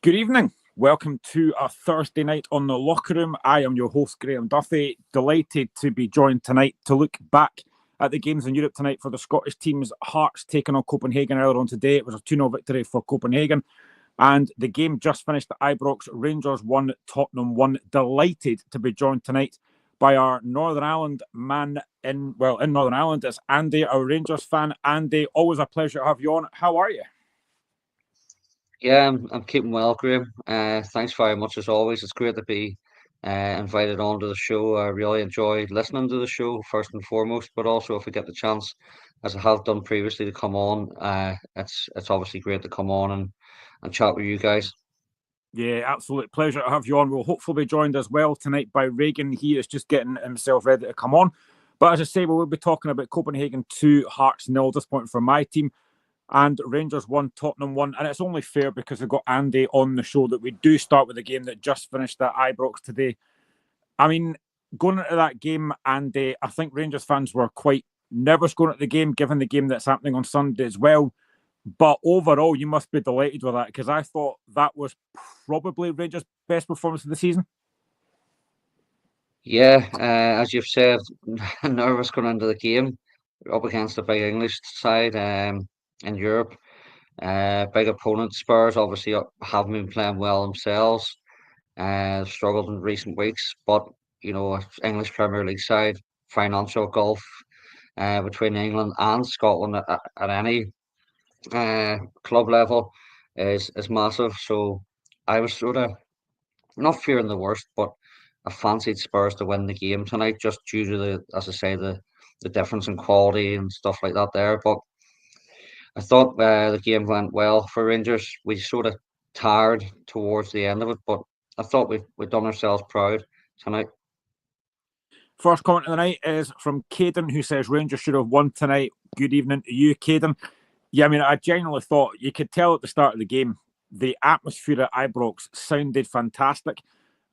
Good evening. Welcome to a Thursday night on the Locker Room. I am your host, Graeme Duffy. Delighted to be joined tonight to look back at the games in Europe tonight for the Scottish teams. Hearts taking on Copenhagen earlier on today. It was a 2-0 victory for Copenhagen. And the game just finished at Ibrox. Rangers 1, Tottenham 1. Delighted to be joined tonight by our Northern Ireland man in Northern Ireland. It's Andy, our Rangers fan. Andy, always a pleasure to have you on. How are you? Yeah, I'm keeping well, Graeme. Thanks very much as always. It's great to be invited onto the show. I really enjoy listening to the show first and foremost, but also if I get the chance, as I have done previously, to come on, it's obviously great to come on and chat with you guys. Yeah, absolute pleasure to have you on. We'll hopefully be joined as well tonight by Reegan. He is just getting himself ready to come on. But as I say, we'll be talking about Copenhagen 2, Hearts 0, disappointing for my team, and Rangers 1, Tottenham 1. And it's only fair because we've got Andy on the show that we do start with the game that just finished at Ibrox today. I mean, going into that game, Andy, I think Rangers fans were quite nervous going into the game, given the game that's happening on Sunday as well. But overall, you must be delighted with that because I thought that was probably Rangers' best performance of the season. Yeah, as you've said, nervous going into the game, up against a big English side in Europe. Big opponent, Spurs obviously haven't been playing well themselves. Struggled in recent weeks, but English Premier League side, financial gulf between England and Scotland at any club level is massive. So I was sort of not fearing the worst, but I fancied Spurs to win the game tonight, just due to as I say, the difference in quality and stuff like that there. But I thought the game went well for Rangers. We sort of tired towards the end of it, but I thought we'd done ourselves proud tonight. First comment of the night is from Caden, who says Rangers should have won tonight. Good evening to you, Caden. Yeah, I mean, I genuinely thought you could tell at the start of the game, the atmosphere at Ibrox sounded fantastic.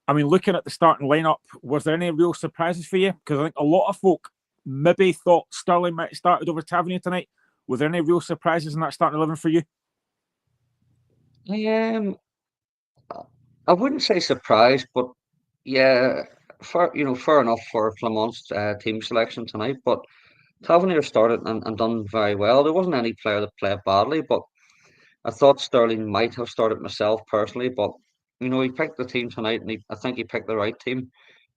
I mean, looking at the starting lineup, was there any real surprises for you? Because I think a lot of folk maybe thought Sterling might have started over Tavernier tonight. Were there any real surprises in that starting 11 for you? Um, I wouldn't say surprised, but yeah, fair enough for Clement's team selection tonight. But Tavernier started and done very well. There wasn't any player that played badly, but I thought Sterling might have started myself personally. But he picked the team tonight, and I think he picked the right team.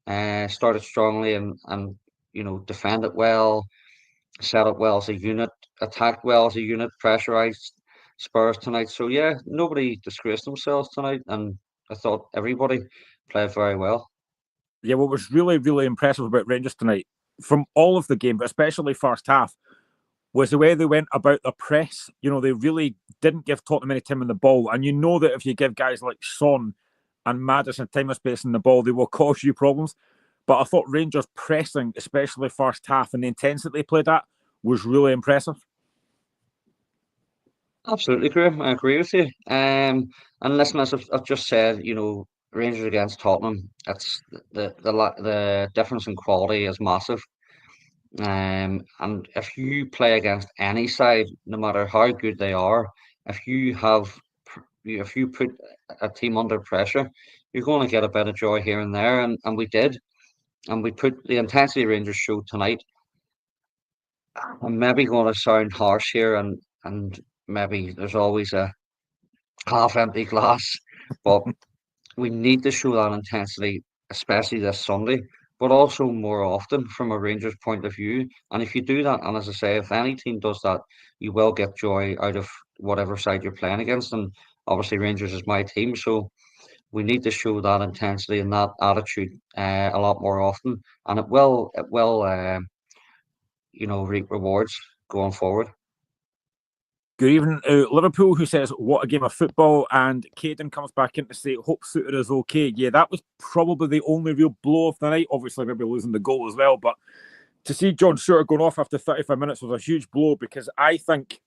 Started strongly and defended well, set up well as a unit, attacked well as a unit, pressurized Spurs tonight. So yeah, nobody disgraced themselves tonight, and I thought everybody played very well. Yeah, what was really, really impressive about Rangers tonight, from all of the game, but especially first half, was the way they went about the press. They really didn't give Tottenham any time on the ball. And you know that if you give guys like Son and Madison time and space in the ball, they will cause you problems. But I thought Rangers pressing, especially first half, and the intensity they played at was really impressive. Absolutely, Graeme. I agree with you. And listen, as I've just said, Rangers against Tottenham, it's the difference in quality is massive. And if you play against any side, no matter how good they are, if you have if you put a team under pressure, you're going to get a bit of joy here and there, and we did, and we put the intensity Rangers showed tonight. I'm maybe going to sound harsh here, and maybe there's always a half empty glass, but we need to show that intensity, especially this Sunday, but also more often from a Rangers point of view. And if you do that, and as I say, if any team does that, you will get joy out of whatever side you're playing against. And obviously, Rangers is my team, so we need to show that intensity and that attitude a lot more often, and it will reap rewards going forward. Good evening to Liverpool, who says, what a game of football. And Caden comes back in to say, hope Suter is okay. Yeah, that was probably the only real blow of the night. Obviously, maybe losing the goal as well. But to see John Suter going off after 35 minutes was a huge blow because I think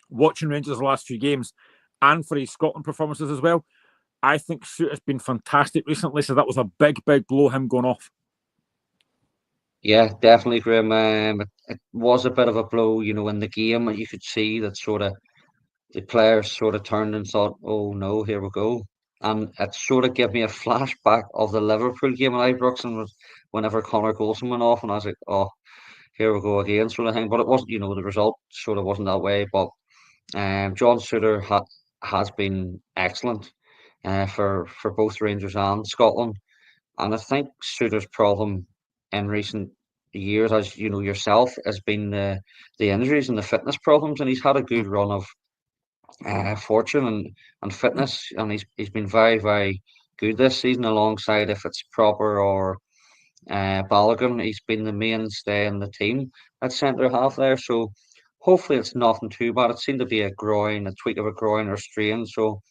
watching Rangers the last few games and for his Scotland performances as well, I think Suter's been fantastic recently. So that was a big, big blow, him going off. Yeah, definitely, Grim. It was a bit of a blow, in the game. You could see that sort of the players sort of turned and thought, "Oh no, here we go." And it sort of gave me a flashback of the Liverpool game at Ibrox, and was whenever Connor Golson went off, and I was like, "Oh, here we go again," sort of thing. But it wasn't, the result sort of wasn't that way. But John Souttar has been excellent for both Rangers and Scotland. And I think Souttar's problem in recent years, as you know yourself, has been the injuries and the fitness problems. And he's had a good run of fortune and fitness, and he's been very, very good this season. Alongside, if it's Proper or Balogun, he's been the mainstay in the team at centre half there. So hopefully it's nothing too bad. It seemed to be a tweak of a groin or strain. So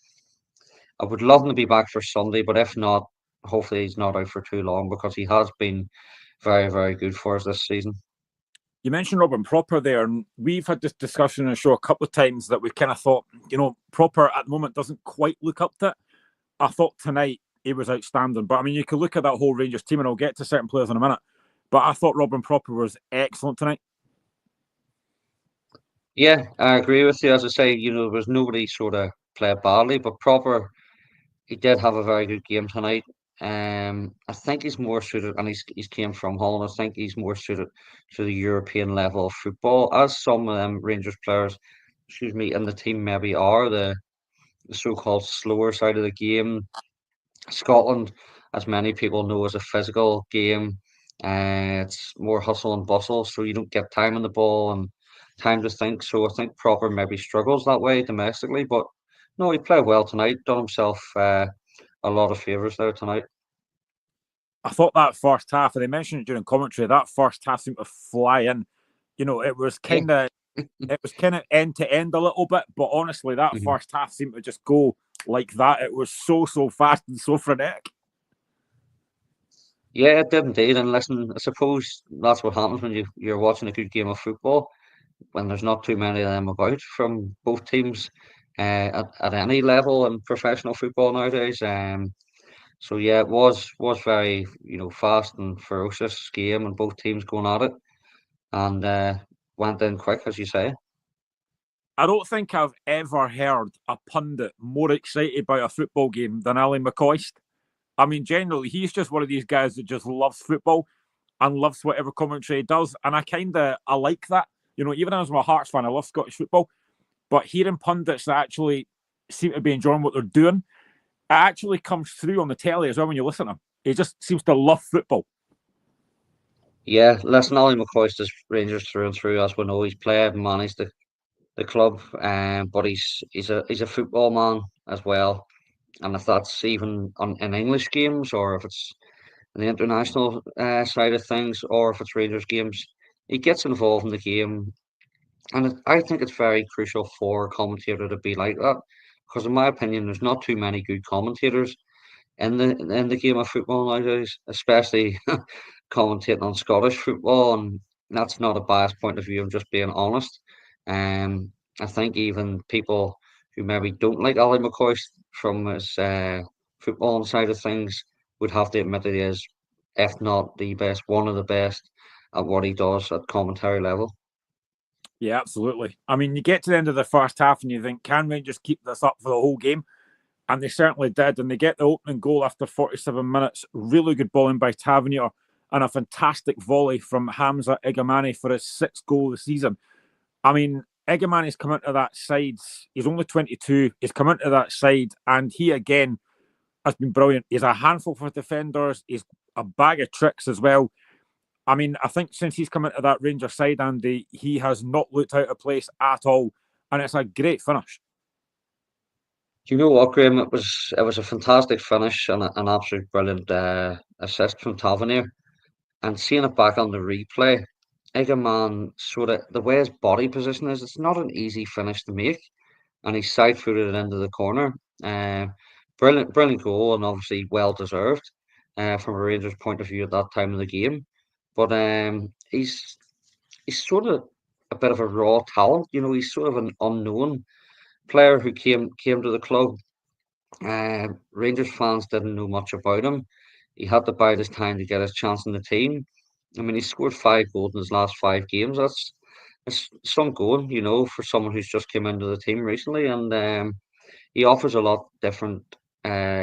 I would love him to be back for Sunday, but if not, hopefully he's not out for too long, because he has been very, very good for us this season. You mentioned Robin Proper there, and we've had this discussion on the show a couple of times that we kind of thought, Proper at the moment doesn't quite look up to it. I thought tonight he was outstanding. But I mean, you could look at that whole Rangers team, and I'll get to certain players in a minute. But I thought Robin Proper was excellent tonight. Yeah, I agree with you. As I say, there was nobody sort of played badly, but Proper, he did have a very good game tonight. I think he's more suited, and he's came from Holland. I think he's more suited to the European level of football, as some of them Rangers players, excuse me, in the team maybe are the so-called slower side of the game. Scotland, as many people know, is a physical game. It's more hustle and bustle, so you don't get time on the ball and time to think. So I think Proper maybe struggles that way domestically, but no, he played well tonight. Done himself a lot of favours there tonight. I thought that first half, and they mentioned it during commentary, that first half seemed to fly in. It was kind of end to end a little bit, but honestly, that first half seemed to just go like that. It was so fast and so frenetic. Yeah, it did indeed. And listen, I suppose that's what happens when you're watching a good game of football, when there's not too many of them about from both teams at any level in professional football nowadays. So yeah, it was very, fast and ferocious game, and both teams going at it, and went in quick, as you say. I don't think I've ever heard a pundit more excited by a football game than Ali McCoist. I mean, generally, he's just one of these guys that just loves football and loves whatever commentary he does. And I like that. Even as I'm a Hearts fan, I love Scottish football. But hearing pundits that actually seem to be enjoying what they're doing, it actually comes through on the telly as well when you listen to him. He just seems to love football. Yeah, listen, Ali McCoist is Rangers through and through, as we know. He's played and managed the club, but he's a football man as well. And if that's even in English games, or if it's in the international side of things, or if it's Rangers games, he gets involved in the game. And I think it's very crucial for a commentator to be like that, because in my opinion, there's not too many good commentators in the game of football nowadays, especially commentating on Scottish football, and that's not a biased point of view. I'm just being honest. I think even people who maybe don't like Ali McCoist from his football side of things would have to admit that he is, if not the best, one of the best at what he does at commentary level. Yeah, absolutely. I mean, you get to the end of the first half and you think, can Rangers keep this up for the whole game? And they certainly did. And they get the opening goal after 47 minutes. Really good bowling by Tavernier and a fantastic volley from Hamza Igamani for his sixth goal of the season. I mean, Igamani's come into that side. He's only 22. He's come into that side and he again has been brilliant. He's a handful for defenders. He's a bag of tricks as well. I mean, I think since he's come into that Rangers side, Andy, he has not looked out of place at all. And it's a great finish. Do you know what, Graeme? It was a fantastic finish and an absolute brilliant assist from Tavernier. And seeing it back on the replay, Egerman sort of the way his body position is, it's not an easy finish to make, and he side footed it into the corner. Uh, Brilliant, brilliant goal, and obviously well deserved from a Rangers point of view at that time of the game. But he's sort of a bit of a raw talent. He's sort of an unknown player who came to the club. Rangers fans didn't know much about him. He had to bide his time to get his chance in the team. I mean, he scored 5 goals in his last 5 games. it's some going, for someone who's just came into the team recently, and he offers a lot different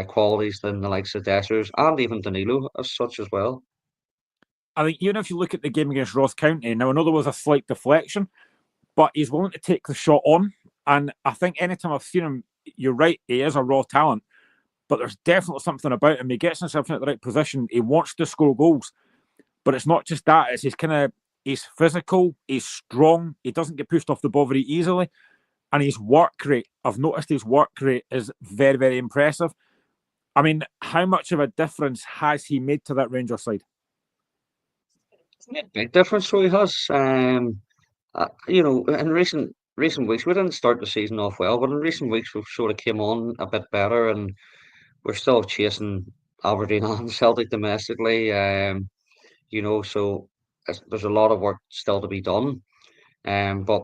qualities than the likes of Dessers and even Danilo as such as well. I think even if you look at the game against Ross County, now I know there was a slight deflection, but he's willing to take the shot on. And I think anytime I've seen him, you're right, he is a raw talent, but there's definitely something about him. He gets himself in the right position. He wants to score goals, but it's not just that. It's he's physical, he's strong, he doesn't get pushed off the ball very easily, and his work rate, I've noticed his work rate is very, very impressive. I mean, how much of a difference has he made to that Rangers side? It's made a big difference, so he has. In recent weeks, we didn't start the season off well, but in recent weeks we've sort of came on a bit better, and we're still chasing Aberdeen and Celtic domestically. So there's a lot of work still to be done. But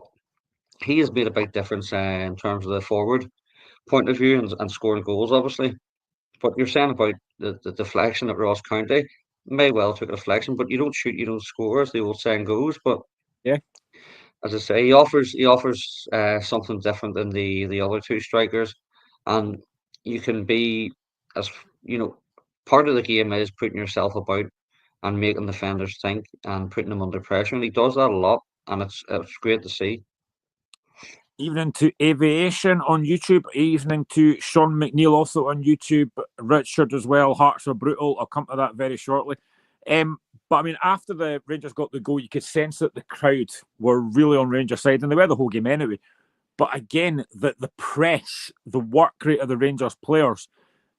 he has made a big difference in terms of the forward point of view and scoring goals, obviously. But you're saying about the deflection at Ross County, may well took a deflection, but you don't shoot, you don't score, as the old saying goes. But Yeah, as I say, he offers something different than the other two strikers, and you can be as you know. Part of the game is putting yourself about and making defenders think and putting them under pressure, and he does that a lot, and it's great to see. evening to Aviation on YouTube, evening to Sean McNeil also on YouTube, Richard as well. Hearts are brutal. I'll come to that very shortly. But I mean, after the Rangers got the goal, you could sense that the crowd were really on Rangers' side, and they were the whole game anyway. But again, the press, the work rate of the Rangers players,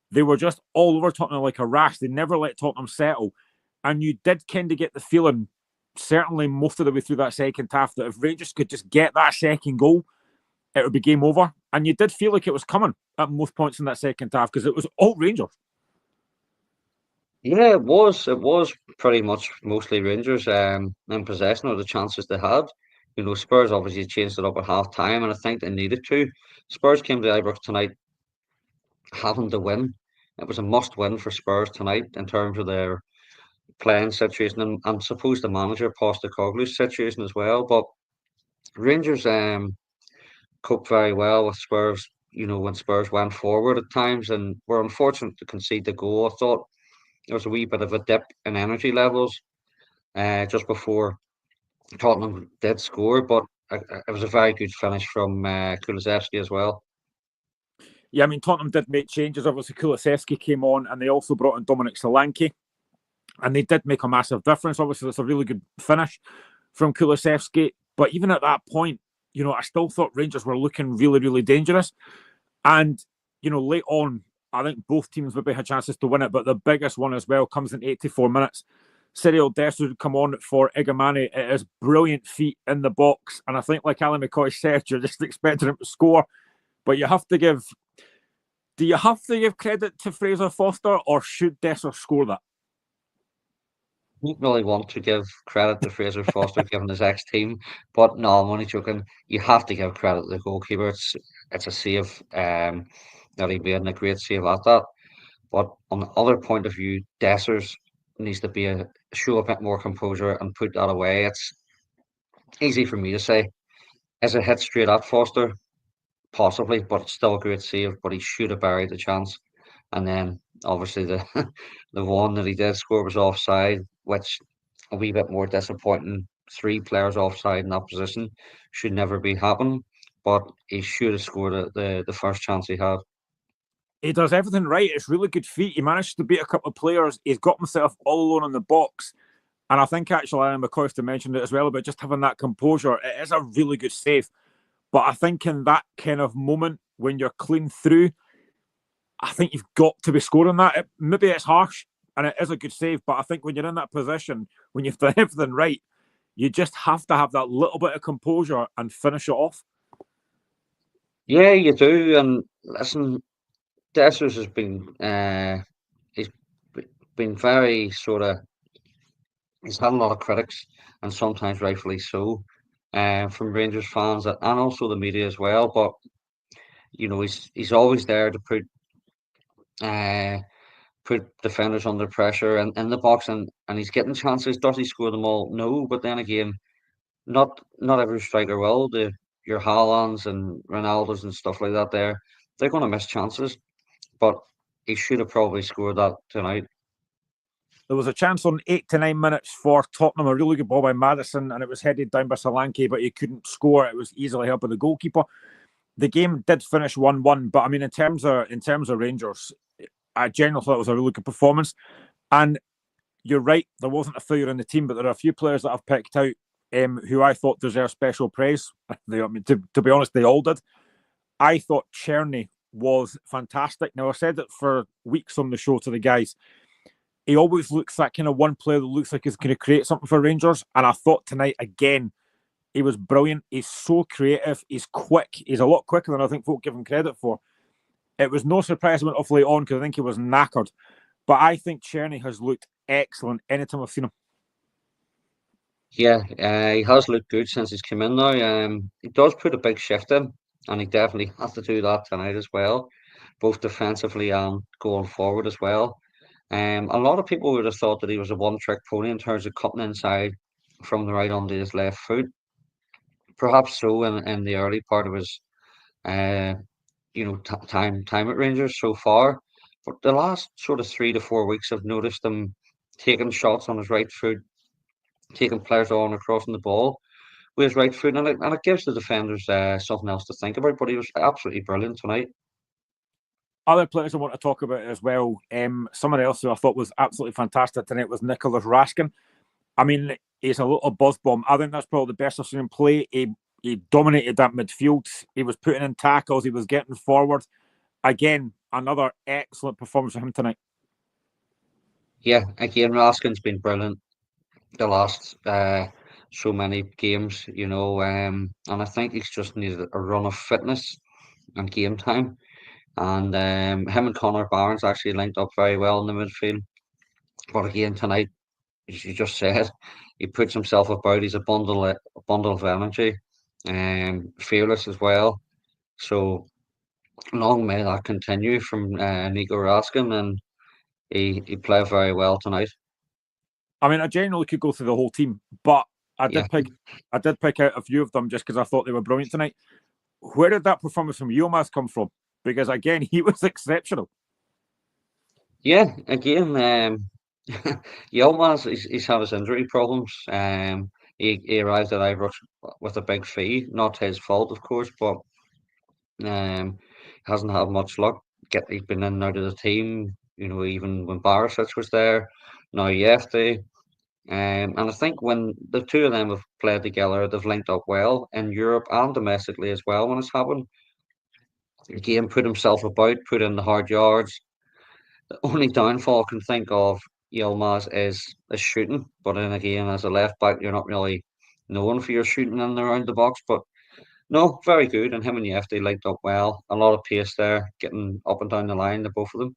they were just all over Tottenham like a rash. They never let Tottenham settle. And you did kind of get the feeling, certainly most of the way through that second half, that if Rangers could just get that second goal, it would be game over. And you did feel like it was coming at most points in that second half because it was all Rangers. Yeah, it was. It was pretty much mostly Rangers in possession of the chances they had. Spurs obviously changed it up at half time, and I think they needed to. Spurs came to Ibrox tonight having to win. It was a must win for Spurs tonight in terms of their playing situation and suppose the manager Postecoglou's situation as well. But Rangers coped very well with Spurs, when Spurs went forward at times and were unfortunate to concede the goal. I thought there was a wee bit of a dip in energy levels just before Tottenham did score, but it was a very good finish from Kulusevski as well. Yeah, I mean, Tottenham did make changes. Obviously, Kulusevski came on and they also brought in Dominic Solanke, and they did make a massive difference. Obviously, that's a really good finish from Kulusevski. But even at that point, I still thought Rangers were looking really, really dangerous. And, late on, I think both teams maybe had chances to win it, but the biggest one as well comes in 84 minutes. Cyril Dessers would come on for Igamani. It is brilliant feet in the box. And I think, like Alan McCoy said, you're just expecting him to score. But do you have to give credit to Fraser Foster, or should Dessers score that? I don't really want to give credit to Fraser Foster given his ex-team, but no, I'm only joking. You have to give credit to the goalkeeper. It's a save that he made, and a great save at that. But on the other point of view, Dessers needs to show a bit more composure and put that away. It's easy for me to say. Is it hit straight at Foster? Possibly, but it's still a great save. But he should have buried the chance. And then obviously the the one that he did score was offside, which a wee bit more disappointing. Three players offside in that position should never be happening. But he should have scored the first chance he had. He does everything right. It's really good feet. He managed to beat a couple of players. He's got himself all alone in the box. And I think actually Alan McCoy mentioned it as well about just having that composure. It is a really good save. But I think in that kind of moment when you're clean through, I think you've got to be scoring that. Maybe it's harsh and it is a good save, but I think when you're in that position, when you've done everything right, you just have to have that little bit of composure and finish it off. Yeah, you do. And listen, Dessers has he's been very sort of he's had a lot of critics and sometimes rightfully so, from Rangers fans and also the media as well. But he's always there to uh, put defenders under pressure and in the box, and he's getting chances. Does he score them all? No, but then again, not every striker will. Your Haalands and Ronaldos and stuff like that. They're going to miss chances, but he should have probably scored that tonight. There was a chance on 8 to 9 minutes for Tottenham, a really good ball by Maddison, and it was headed down by Solanke, but he couldn't score. It was easily helped by the goalkeeper. The game did finish 1-1, but I mean, in terms of Rangers, I generally thought it was a really good performance. And you're right, there wasn't a failure in the team, but there are a few players that I've picked out who I thought deserve special praise. I mean, to be honest, they all did. I thought Czerny was fantastic. Now, I said it for weeks on the show to the guys. He always looks that kind of one player that looks like he's going to create something for Rangers. And I thought tonight, again, he was brilliant. He's so creative. He's quick. He's a lot quicker than I think folk give him credit for. It was no surprise he went off late on because I think he was knackered. But I think Czerny has looked excellent anytime I've seen him. Yeah, he has looked good since he's come in now. He does put a big shift in, and he definitely has to do that tonight as well, both defensively and going forward as well. A lot of people would have thought that he was a one-trick pony in terms of cutting inside from the right onto his left foot. Perhaps so in the early part of his uh, time at Rangers so far. But the last sort of 3 to 4 weeks, I've noticed him taking shots on his right foot, taking players on and crossing the ball with his right foot, and it gives the defenders something else to think about. But he was absolutely brilliant tonight. Other players I want to talk about as well. Someone else who I thought was absolutely fantastic tonight was Nicholas Raskin. I mean, he's a little buzz bomb. I think that's probably the best I've seen him play. He dominated that midfield. He was putting in tackles. He was getting forward. Again, another excellent performance from him tonight. Yeah, again, Raskin's been brilliant the last so many games, and I think he's just needed a run of fitness and game time. And him and Connor Barnes actually linked up very well in the midfield. But again, tonight, as you just said, he puts himself about. He's a bundle of energy, and fearless as well. So long may that continue from Nico Raskin, and he played very well tonight. I mean, I generally could go through the whole team, but I Yeah, did pick I did pick out a few of them just because I thought they were brilliant tonight. Where did that performance from Yilmaz come from? Because again, he was exceptional. yeah. Again, Yilmaz, he's had his injury problems. He arrived at Ibrox with a big fee, not his fault, of course, but hasn't had much luck. He's been in and out of the team, even when Barisic was there, now Yefty. And I think when the two of them have played together, they've linked up well in Europe and domestically as well when it's happened. Again, put himself about, put in the hard yards. The only downfall I can think of Yilmaz is shooting, but then again, as a left back, you're not really known for your shooting in and around the box. But no, very good. And him and Yefty linked up well. A lot of pace there, getting up and down the line, the both of them.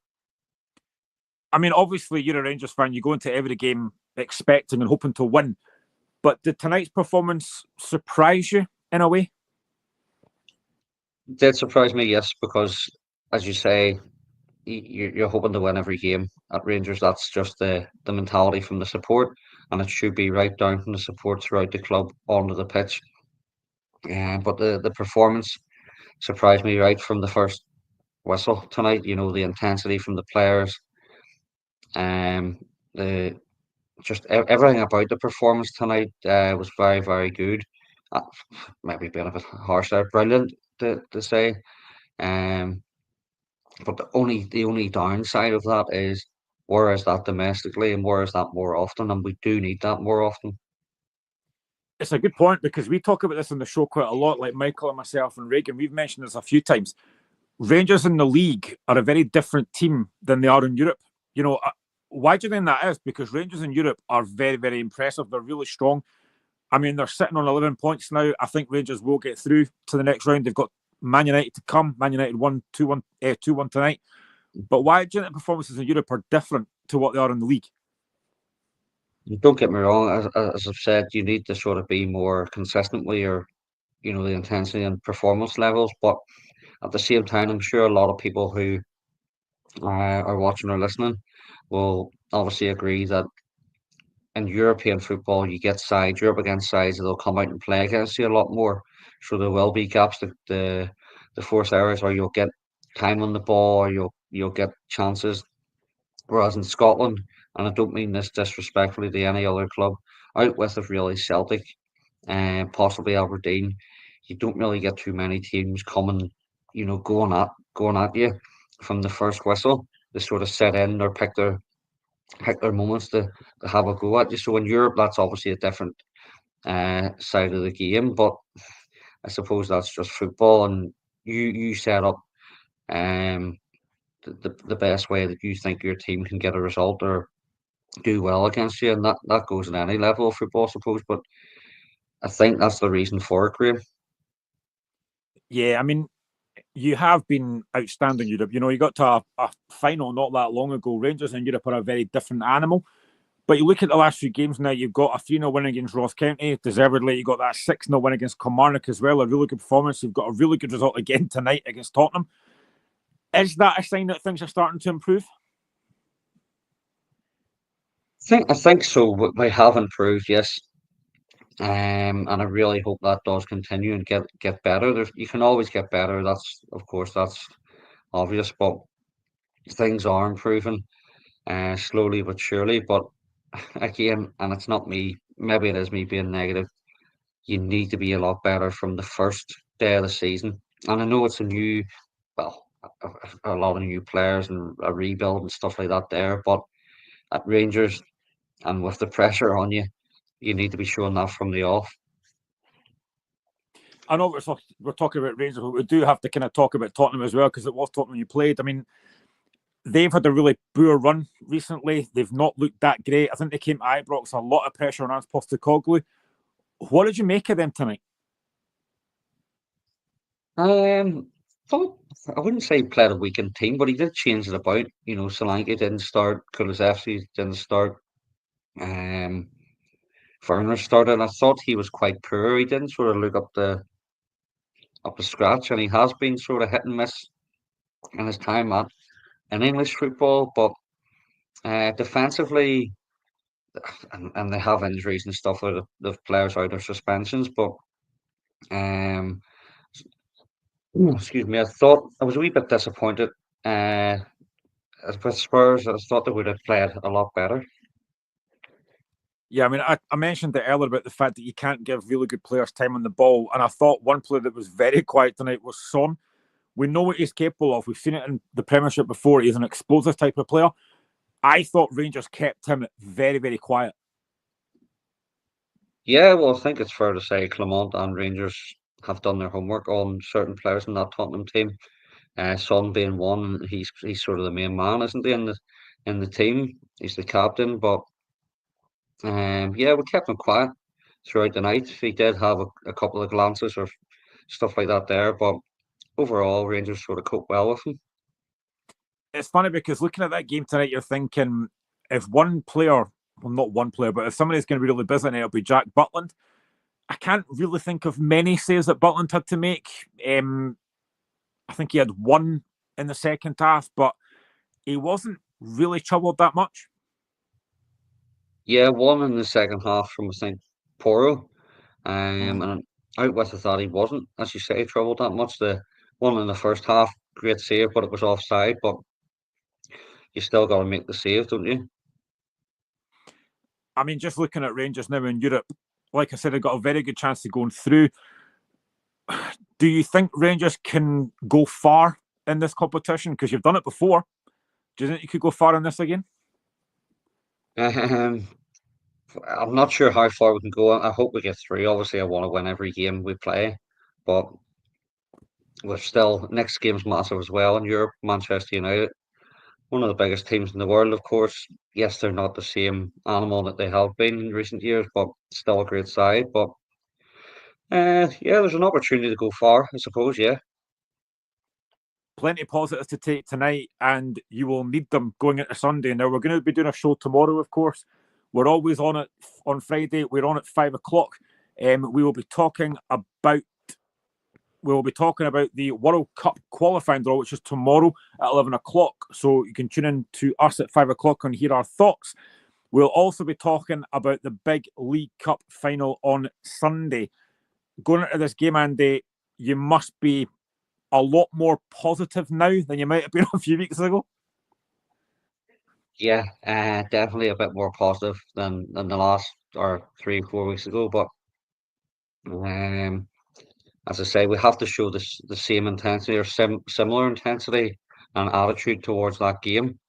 I mean, obviously, you're a Rangers fan. You go into every game expecting and hoping to win. But did tonight's performance surprise you in a way? Did surprise me, yes, because as you say, you're hoping to win every game at Rangers. That's just the mentality from the support, and it should be right down from the support throughout the club onto the pitch. But the performance surprised me right from the first whistle tonight. The intensity from the players, um, the everything about the performance tonight was very, very good. Uh, Maybe being a bit harsh there, brilliant to say. Um, but the only downside of that is where is that domestically and where is that more often, and we do need that more often. It's a good point because we talk about this on the show quite a lot, like Michael and myself and Reegan. We've mentioned this a few times. Rangers in the league are a very different team than they are in Europe. Why do you think that is? Because Rangers in Europe are very, very impressive. They're really strong. I mean, they're sitting on 11 points now. I think Rangers will get through to the next round. They've got Man United to come. Man United won 2-1 2-1 tonight. But why do you think the performances in Europe are different to what they are in the league? Don't get me wrong, as I've said, you need to sort of be more consistent with the intensity and performance levels. But at the same time, I'm sure a lot of people who are watching or listening will obviously agree that in European football, you get sides, you're up against sides that'll come out and play against you a lot more. So there will be gaps, the forced errors, or you'll get time on the ball, or you'll get chances. Whereas in Scotland, and I don't mean this disrespectfully to any other club, out with of really Celtic and possibly Aberdeen, you don't really get too many teams coming, going at you from the first whistle. They sort of set in or pick their moments to have a go at you. So in Europe, that's obviously a different side of the game. But I suppose that's just football, and you set up um the best way that you think your team can get a result or do well against you, and that goes in any level of football, I suppose. But I think that's the reason for it, Graeme. Yeah, I mean, you have been outstanding in Europe. You got to a final not that long ago. Rangers in Europe are a very different animal. But you look at the last few games now, you've got a 3-0 win against Ross County, deservedly. You got that 6-0 win against Kilmarnock as well, a really good performance. You've got a really good result again tonight against Tottenham. Is that a sign that things are starting to improve? I think so. We have improved, yes. And I really hope that does continue and get better. You can always get better. Of course, that's obvious, but things are improving, slowly but surely. But again, and it's not me. Maybe it is me being negative. You need to be a lot better from the first day of the season. And I know it's well, a lot of new players and a rebuild and stuff like that there. But at Rangers and with the pressure on you, you need to be showing that from the off. I know we're talking about Rangers, but we do have to kind of talk about Tottenham as well, because it was Tottenham you played. I mean, they've had a really poor run recently. They've not looked that great. I think they came to Ibrox, a lot of pressure on Ange Postecoglou. What did you make of them tonight? Um, thought I wouldn't say he played a weakened team, but he did change it about. Solanke didn't start, Kulusevski didn't start, um, Werner started. I thought he was quite poor. He didn't sort of look up to scratch, and he has been sort of hit and miss in his time at in English football. But defensively, and they have injuries and stuff like the players out of suspensions. But um, excuse me, I thought I was a wee bit disappointed. Uh, with Spurs, I thought they would have played a lot better. Yeah, I mean, I mentioned it earlier about the fact that you can't give really good players time on the ball. And I thought one player that was very quiet tonight was Son. We know what he's capable of. We've seen it in the Premiership before. He's an explosive type of player. I thought Rangers kept him very, very quiet. Yeah, well, I think it's fair to say Clement and Rangers have done their homework on certain players in that Tottenham team. Son being one, he's sort of the main man, isn't he, in the team? He's the captain, but yeah, we kept him quiet throughout the night. He did have a couple of glances or stuff like that there, but overall, Rangers sort of coped well with him. It's funny because looking at that game tonight, you're thinking if one player, well, not one player, but if somebody's going to be really busy tonight, it'll be Jack Butland. I can't really think of many saves that Butland had to make. I think he had one in the second half, but he wasn't really troubled that much. Yeah, one in the second half from, I think, Poro. And out with I thought he wasn't, as you say, troubled that much. The one in the first half, great save, but it was offside. But you still got to make the save, don't you? I mean, just looking at Rangers now in Europe, like I said, they've got a very good chance of going through. Do you think Rangers can go far in this competition? Because you've done it before. Do you think you could go far in this again? Um, I'm not sure how far we can go. I hope we get through. Obviously, I want to win every game we play, but we're still next game's massive as well in Europe. Manchester United, one of the biggest teams in the world, of course. Yes, they're not the same animal that they have been in recent years, but still a great side. But yeah, there's an opportunity to go far, I suppose. Yeah. Plenty of positives to take tonight, and you will need them going into Sunday. Now, we're going to be doing a show tomorrow, of course. We're always on it on Friday. We're on at 5:00. We will be talking about the World Cup qualifying draw, which is tomorrow at 11:00. So you can tune in to us at 5:00 and hear our thoughts. We'll also be talking about the big League Cup final on Sunday. Going into this game, Andy, you must be a lot more positive now than you might have been a few weeks ago. Yeah, definitely a bit more positive than the last or 3 4 weeks ago. But as I say, we have to show the same intensity or similar intensity and attitude towards that game.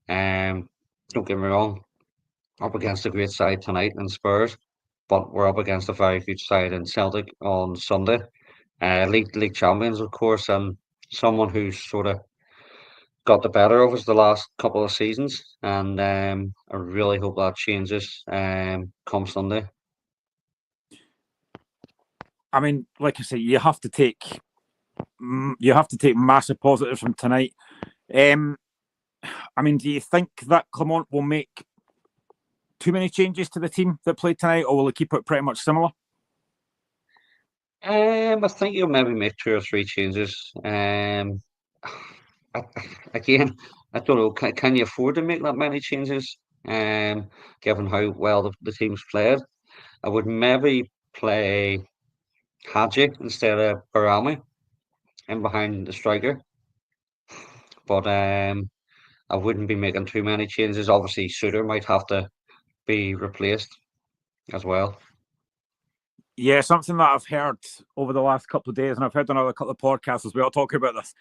Don't get me wrong, up against a great side tonight in Spurs, but we're up against a very good side in Celtic on Sunday. League champions, of course, and someone who's sort of got the better of us the last couple of seasons, and I really hope that changes come Sunday. I mean, like I say, you have to take massive positives from tonight. I mean, do you think that Clement will make too many changes to the team that played tonight, or will he keep it pretty much similar? I think you'll maybe make 2 or 3 changes. I, again, I don't know. Can you afford to make that many changes? Given how well the team's played, I would maybe play Hadji instead of Barami in behind the striker. But I wouldn't be making too many changes. Obviously, Suter might have to be replaced as well. Yeah, something that I've heard over the last couple of days, and I've heard another couple of podcasts as well talking about this.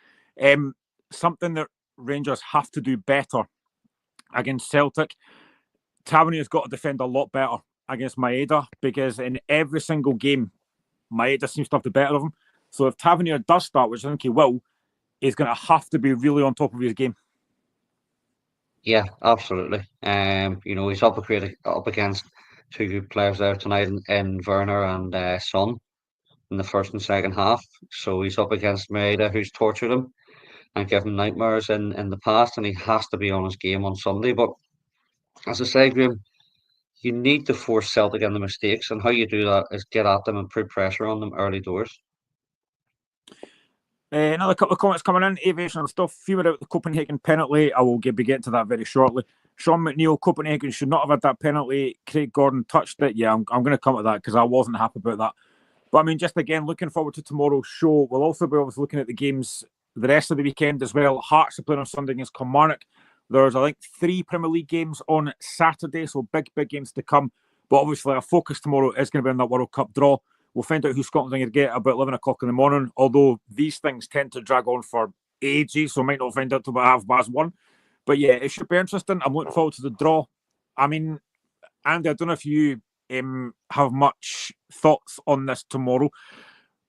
Something that Rangers have to do better against Celtic. Tavernier's got to defend a lot better against Maeda, because in every single game, Maeda seems to have the better of him. So if Tavernier does start, which I think he will, he's going to have to be really on top of his game. Yeah, absolutely. He's up against 2 good players there tonight in Werner and Son in the first and second half. So he's up against Maeda, who's tortured him and given nightmares in the past, and he has to be on his game on Sunday. But as I say, Graeme, you need to force Celtic into mistakes, and how you do that is get at them and put pressure on them early doors. Another couple of comments coming in. Aviation and stuff. Few about the Copenhagen penalty. I will be getting to that very shortly. Sean McNeil, Copenhagen should not have had that penalty. Craig Gordon touched it. Yeah, I'm going to come to that because I wasn't happy about that. But I mean, just again, looking forward to tomorrow's show. We'll also be obviously looking at the games the rest of the weekend as well. Hearts are playing on Sunday against Kilmarnock. There's, I think, 3 Premier League games on Saturday, so big games to come. But obviously, our focus tomorrow is going to be on that World Cup draw. We'll find out who Scotland's going to get about 11 o'clock in the morning, although these things tend to drag on for ages, so I might not find out till about 1:30. But yeah, it should be interesting. I'm looking forward to the draw. I mean, Andy, I don't know if you have much thoughts on this tomorrow,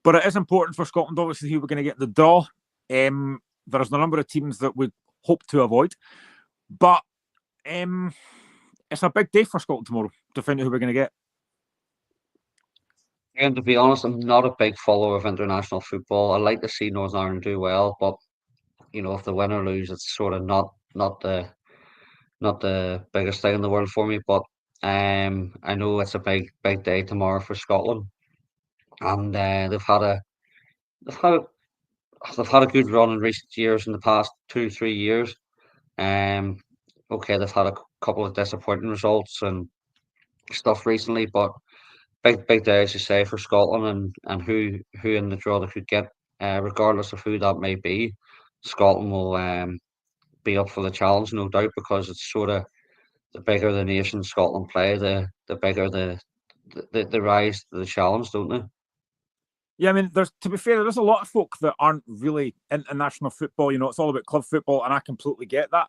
but it is important for Scotland, obviously, who we're going to get the draw. There's a number of teams that we hope to avoid, but it's a big day for Scotland tomorrow to find out who we're going to get. And to be honest, I'm not a big follower of international football. I like to see Northern Ireland do well, but if they win or lose, it's sort of not the biggest thing in the world for me. But I know it's a big day tomorrow for Scotland, and they've had a they've had a good run in recent years in the past 2 3 years. Um, okay, they've had a couple of disappointing results and stuff recently, but big day, as you say, for Scotland and who in the draw they could get, regardless of who that may be. Scotland will be up for the challenge, no doubt, because it's sort of the bigger the nation Scotland play, the bigger the rise to the challenge, don't they? Yeah, I mean, to be fair, there's a lot of folk that aren't really international football. It's all about club football, and I completely get that.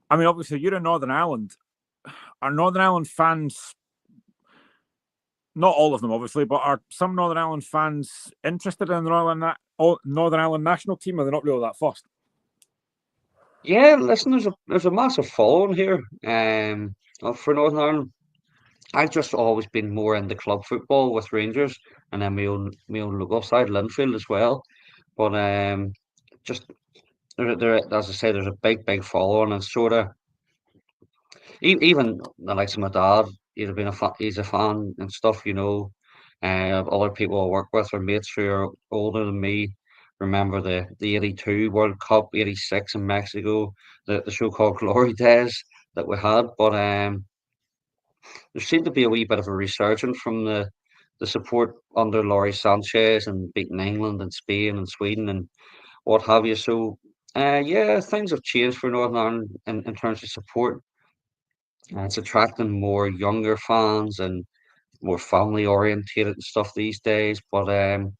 I mean, obviously, you're in Northern Ireland. Are Northern Ireland fans, not all of them, obviously, but are some Northern Ireland fans interested in the Northern Ireland national team, or they're not really that fussed? Yeah, listen, there's a massive following here. For Northern Ireland, I've just always been more into club football with Rangers, and then my own local side, Linfield, as well. But just as I say, there's a big following, and sort of even the likes of my dad, he's a fan and stuff. Other people I work with or mates who are older than me remember the '82 World Cup, '86 in Mexico, the so-called glory days that we had. But there seemed to be a wee bit of a resurgence from the support under Laurie Sanchez and beating England and Spain and Sweden and what have you. So, yeah, things have changed for Northern Ireland in terms of support. It's attracting more younger fans and more family orientated and stuff these days. But and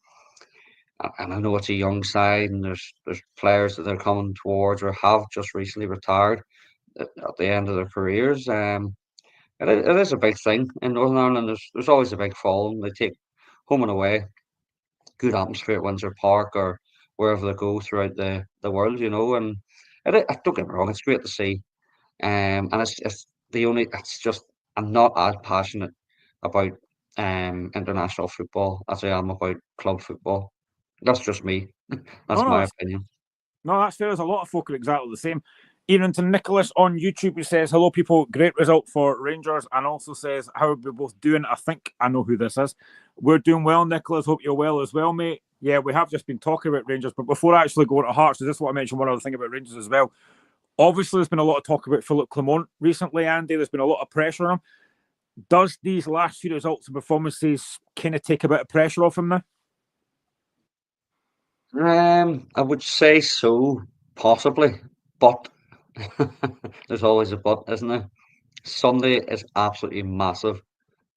I know it's a young side, and there's players that they're coming towards or have just recently retired at the end of their careers. It is a big thing in Northern Ireland. There's always a big following. They take home and away, good atmosphere at Windsor Park or wherever they go throughout the world, and don't get me wrong, it's great to see. And it's just I'm not as passionate about international football as I am about club football. That's just me. No, That's no, my that's, opinion. no, that's fair. There's a lot of folk are exactly the same. Even to Nicholas on YouTube, who says, "Hello, people. Great result for Rangers," and also says, "How are we both doing?" I think I know who this is. We're doing well, Nicholas. Hope you're well as well, mate. Yeah, we have just been talking about Rangers, but before I actually go into Hearts, is this what I mentioned? One other thing about Rangers as well. Obviously, there's been a lot of talk about Philip Clement recently, Andy. There's been a lot of pressure on him. Does these last few results and performances kind of take a bit of pressure off him now? I would say so, possibly, but there's always a but, isn't there? Sunday is absolutely massive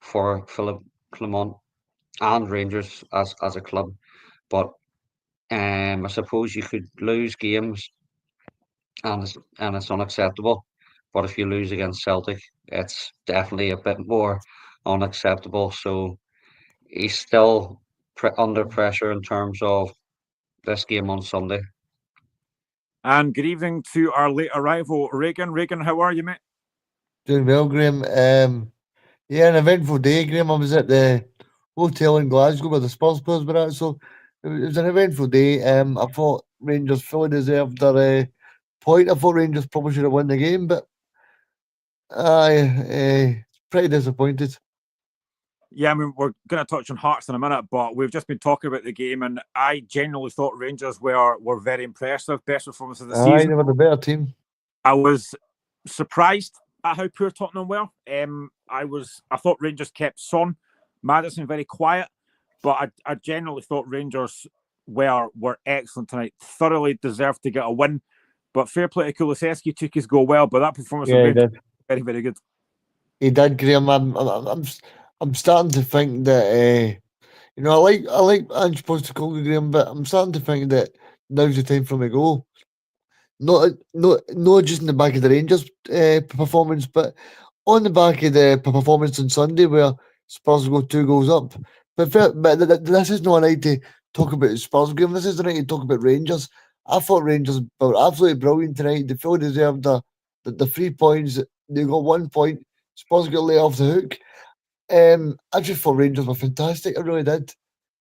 for Philip Clement and Rangers as a club, but I suppose you could lose games and it's unacceptable. But if you lose against Celtic, it's definitely a bit more unacceptable. So he's still under pressure in terms of this game on Sunday. And good evening to our late arrival, Reegan. Reegan, how are you, mate? Doing well, Graham. Yeah, an eventful day, Graham. I was at the hotel in Glasgow where the Spurs players were at, so it was an eventful day. I thought Rangers fully deserved their point. I thought Rangers probably should have won the game, but I pretty disappointed. Yeah, I mean, we're going to touch on Hearts in a minute, but we've just been talking about the game, and I genuinely thought Rangers were very impressive. Best performance of the Aye, season. they were the better team. I was surprised at how poor Tottenham were. I thought Rangers kept Son, Maddison very quiet, but I generally thought Rangers were excellent tonight. Thoroughly deserved to get a win. But fair play to Kulusevski, took his goal well, but that performance of Yeah, he Rangers did. very, very good. He did, Graham. I'm starting to think that I like Ange Postecoglou, Graham, but I'm starting to think that now's the time for him to go. Not just in the back of the Rangers performance, but on the back of the performance on Sunday where Spurs go 2 goals up. But this is not a night to talk about Spurs game. This is the night to talk about Rangers. I thought Rangers were absolutely brilliant tonight. They fully deserved the 3 points. They got 1 point. Spurs got let off the hook. I just thought Rangers were fantastic. I really did.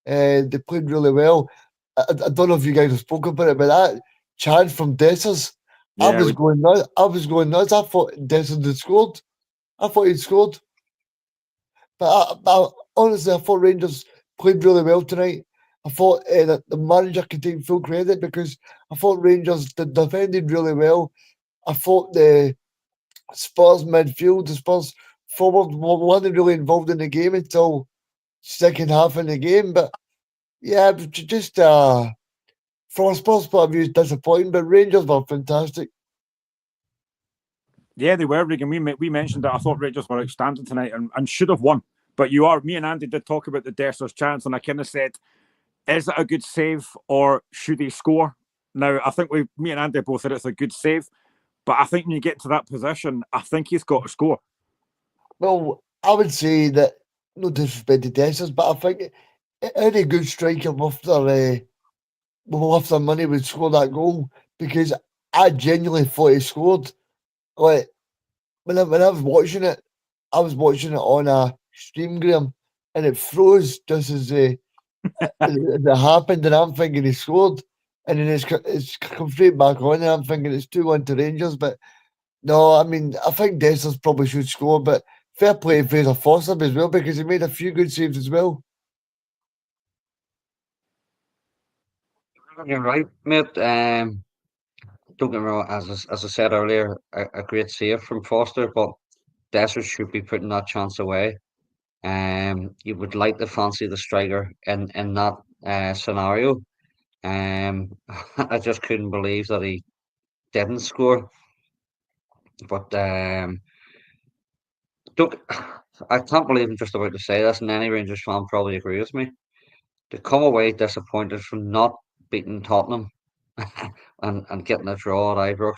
They played really well. I don't know if you guys have spoken about it, but that chant from Dessers, I Yeah, was going nuts. I was going nuts. I thought Dessers had scored. I thought he'd scored. But honestly, I thought Rangers played really well tonight. I thought that the manager can take full credit because I thought Rangers defended really well. I thought the Spurs midfield, the Spurs forward weren't really involved in the game until second half in the game. But yeah, just from a Spurs point of view, it's disappointing. But Rangers were fantastic. yeah, they were. Regan, we mentioned that I thought Rangers were outstanding tonight and should have won. But me and Andy did talk about the Dessers chance, and I kind of said, is it a good save or should he score? Now, I think me and Andy both said it's a good save, but I think when you get to that position, I think he's got to score. Well, I would say that no disrespect to Dessers, but I think any good striker with their money would score that goal because I genuinely thought he scored. Like when I was watching it, I was watching it on a stream, Graham, and it froze just as it happened, and I'm thinking he scored, and then it's come straight back on, and I'm thinking it's 2-1 to Rangers, but no, I mean I think Dessers probably should score, but fair play to Fraser Forster as well because he made a few good saves as well. You're right, mate. Don't get me wrong, as I said earlier, a great save from Foster, but Dessers should be putting that chance away. You would like to fancy the striker in that scenario. I just couldn't believe that he didn't score. But don't, I can't believe I'm just about to say this, and any Rangers fan probably agree with me. To come away disappointed from not beating Tottenham and getting a draw at Ibrox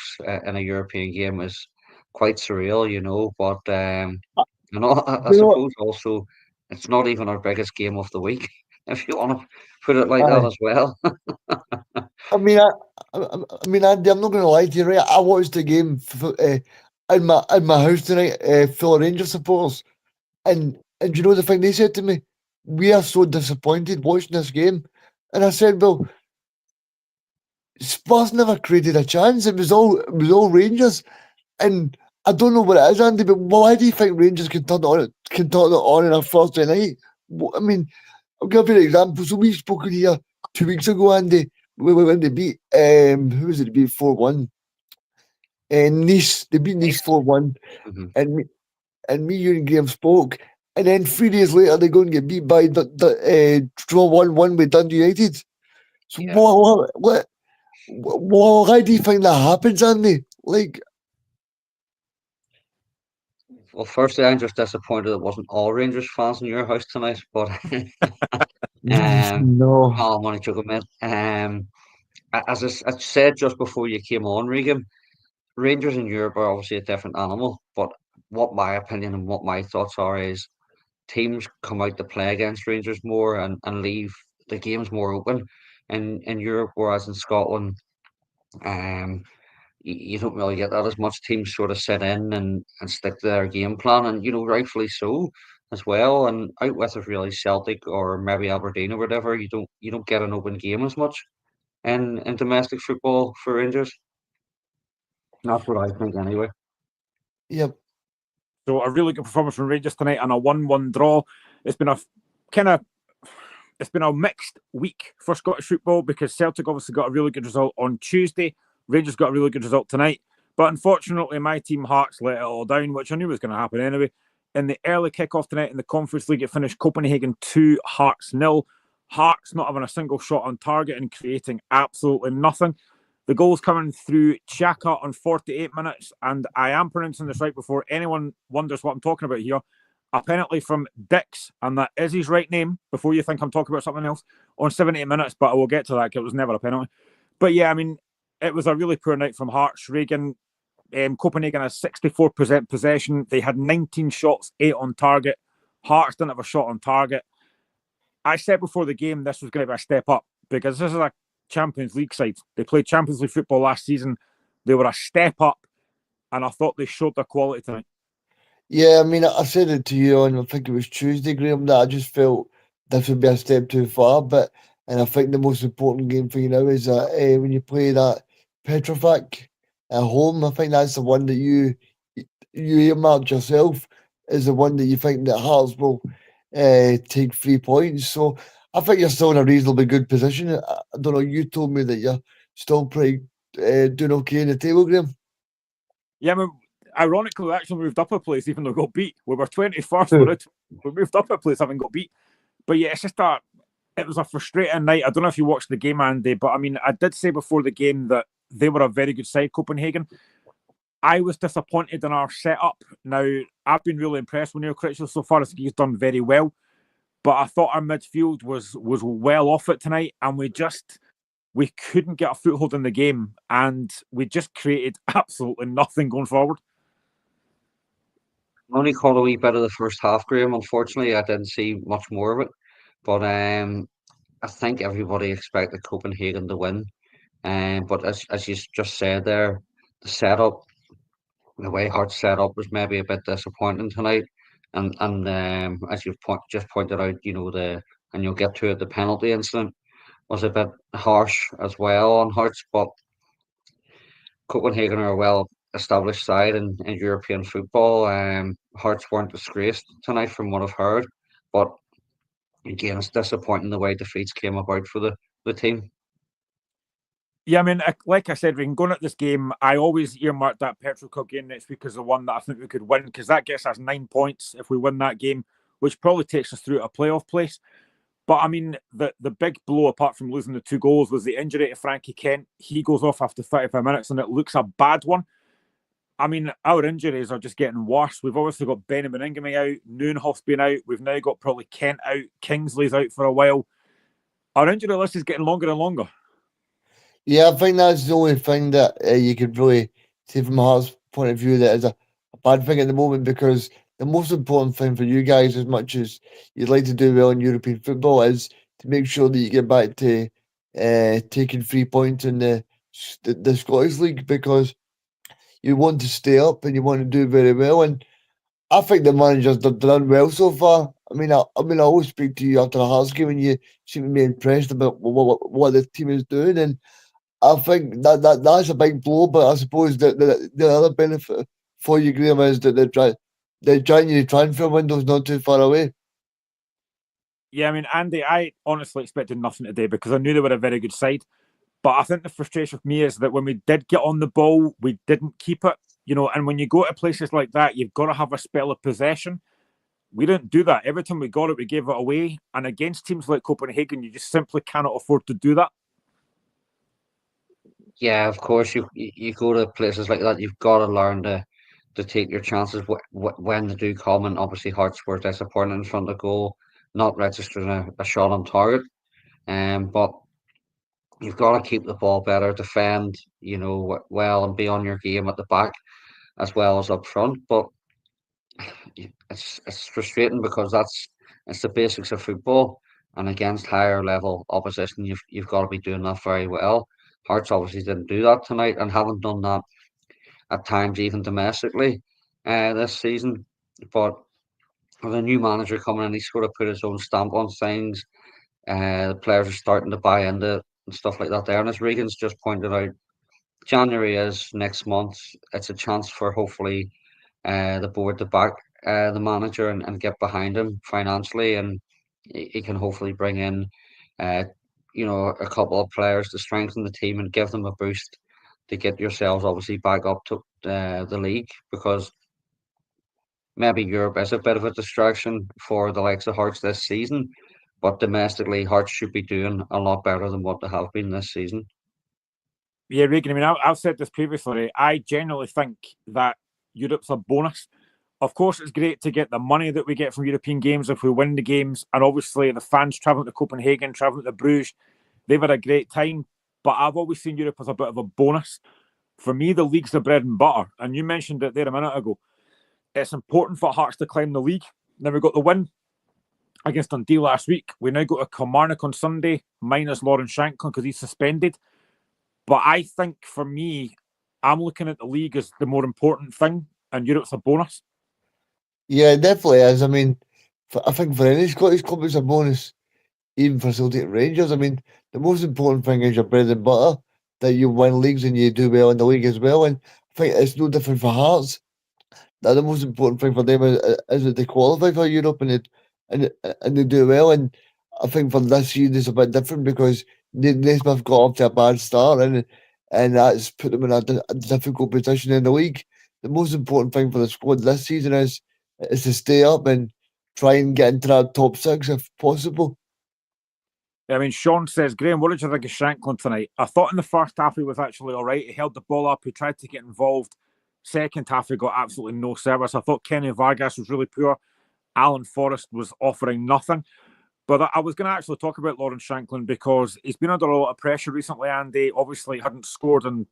in a European game is quite surreal, you know. But I You know what? suppose also it's not even our biggest game of the week, if you want to put it like that Aye. as well. I mean, I mean, Andy, I'm not going to lie to you, right? I watched the game in my house tonight, full of Rangers supporters, and you know the thing they said to me, we are so disappointed watching this game, and I said, well, Spurs never created a chance. It was all Rangers, and I don't know what it is, Andy, but why do you think Rangers can turn it on a Thursday night? I mean, I'll give you an example. So we spoke in here 2 weeks ago, Andy, when they beat who was it? They beat 4-1. And Nice, they beat Nice 4-1, Mhm. and me, you and Graeme spoke, and then 3 days later they go and get beat by draw 1-1 with Dundee United. So Yeah. why do you think that happens, Andy? Like, Well, firstly, I'm just disappointed it wasn't all Rangers fans in your house tonight, but no, no, I'm only joking, mate. As I said just before you came on, Regan, Rangers in Europe are obviously a different animal, but what my opinion and what my thoughts are is teams come out to play against Rangers more and leave the games more open in Europe, whereas in Scotland, um, you don't really get that as much. Teams sort of sit in and stick to their game plan, and rightfully so as well. And out with if really Celtic or maybe Aberdeen or whatever, you don't get an open game as much in domestic football for Rangers. That's what I think anyway. yep, So a really good performance from Rangers tonight and a 1-1 draw. It's been a kind of it's been a mixed week for Scottish football because Celtic obviously got a really good result on Tuesday. Rangers got a really good result tonight. But unfortunately, my team Hearts let it all down, which I knew was going to happen anyway. In the early kickoff tonight in the Conference League, it finished Copenhagen 2, Hearts 0. Hearts not having a single shot on target and creating absolutely nothing. The goals coming through Xhaka on 48 minutes, and I am pronouncing this right before anyone wonders what I'm talking about here. A penalty from Dix, and that is his right name, before you think I'm talking about something else, on 78 minutes, but I will get to that because it was never a penalty. But yeah, I mean, it was a really poor night from Hearts. Reegan, Copenhagen has 64% possession. They had 19 shots, 8 on target. Hearts didn't have a shot on target. I said before the game this was going to be a step up because this is a Champions League side. They played Champions League football last season. They were a step up, and I thought they showed their quality tonight. yeah. I mean, I said it to you on, I think it was Tuesday, Graeme, that I just felt this would be a step too far. But and I think the most important game for you now is that when you play that Petrofac at home, I think that's the one that you earmarked yourself is the one that you think that Hearts will take 3 points. So I think you're still in a reasonably good position. I don't know. You told me that you're still pretty doing okay in the table, Graeme. Yeah, I mean, ironically, we actually moved up a place even though we got beat. We were 21st, we moved up a place having got beat. But yeah, it's just it was a frustrating night. I don't know if you watched the game, Andy, but I mean, I did say before the game that they were a very good side, Copenhagen. I was disappointed in our setup. Now, I've been really impressed with Neil Critchlow so far. I think he's done very well. But I thought our midfield was well off it tonight, and we couldn't get a foothold in the game, and we just created absolutely nothing going forward. I only caught a wee bit of the first half, Graham. Unfortunately, I didn't see much more of it. But I think everybody expected Copenhagen to win. But as you just said there, the setup, the way Hearts set up was maybe a bit disappointing tonight. And as you've just pointed out, and you'll get to it, the penalty incident was a bit harsh as well on Hearts. But Copenhagen are a well established side in European football. Hearts weren't disgraced tonight from what I've heard. But again, it's disappointing the way defeats came about for the team. Yeah, I mean, like I said, we can go at this game. I always earmark that Petrol Cup game next week as the one that I think we could win, because that gets us 9 points if we win that game, which probably takes us through to a playoff place. But I mean, the big blow, apart from losing the 2 goals, was the injury to Frankie Kent. He goes off after 35 minutes, and it looks a bad one. I mean, our injuries are just getting worse. We've obviously got Benjamin Ingame out, Noonhoff's been out. We've now got probably Kent out. Kingsley's out for a while. Our injury list is getting longer and longer. Yeah, I think that's the only thing that you could really see from Hearts' point of view that is a bad thing at the moment, because the most important thing for you guys, as much as you'd like to do well in European football, is to make sure that you get back to taking 3 points in the Scottish League, because you want to stay up and you want to do very well. And I think the manager's done well so far. I always speak to you after a Hearts game, and you seem to be impressed about what the team is doing. And I think that's a big blow, but I suppose the other benefit for you, Graeme, is that the January transfer window is not too far away. Yeah, I mean, Andy, I honestly expected nothing today because I knew they were a very good side. But I think the frustration with me is that when we did get on the ball, we didn't keep it. And when you go to places like that, you've got to have a spell of possession. We didn't do that. Every time we got it, we gave it away. And against teams like Copenhagen, you just simply cannot afford to do that. Yeah, of course, you go to places like that, you've got to learn to take your chances when they do come. And obviously, Hearts were disappointed in front of goal, not registering a shot on target. But you've got to keep the ball better, defend, well, and be on your game at the back as well as up front. But it's frustrating because it's the basics of football, and against higher level opposition, you've got to be doing that very well. Hearts obviously didn't do that tonight and haven't done that at times even domestically this season. But with a new manager coming in, he's sort of put his own stamp on things. The players are starting to buy into it and stuff like that there. And as Regan's just pointed out, January is next month. It's a chance for hopefully the board to back the manager and get behind him financially, and he can hopefully bring in uh, a couple of players to strengthen the team and give them a boost to get yourselves obviously back up to the league, because maybe Europe is a bit of a distraction for the likes of Hearts this season, but domestically Hearts should be doing a lot better than what they have been this season. Yeah, Regan, I mean, I've said this previously. I genuinely think that Europe's a bonus. Of course, it's great to get the money that we get from European games if we win the games. And obviously, the fans travelling to Copenhagen, travelling to Bruges, they've had a great time. But I've always seen Europe as a bit of a bonus. For me, the league's the bread and butter. And you mentioned it there a minute ago. It's important for Hearts to climb the league. Then we got the win against Dundee last week. We now go to Kilmarnock on Sunday, minus Lauren Shanklin because he's suspended. But I think for me, I'm looking at the league as the more important thing, and Europe's a bonus. Yeah, it definitely is. I mean, I think for any Scottish club, it's a bonus, even for Celtic and Rangers. I mean, the most important thing is your bread and butter, that you win leagues and you do well in the league as well. And I think it's no different for Hearts. That the most important thing for them is that they qualify for Europe and they do well. And I think for this year it's a bit different because Naismith got off to a bad start, and that's put them in a difficult position in the league. The most important thing for the squad this season is to stay up and try and get into that top 6 if possible. I mean, Sean says, Graeme, what did you think of Shanklin tonight? I thought in the first half he was actually all right. He held the ball up. He tried to get involved. Second half, he got absolutely no service. I thought Kenny Vargas was really poor. Alan Forrest was offering nothing. But I was going to actually talk about Lawrence Shanklin because he's been under a lot of pressure recently, Andy. Obviously, hadn't scored in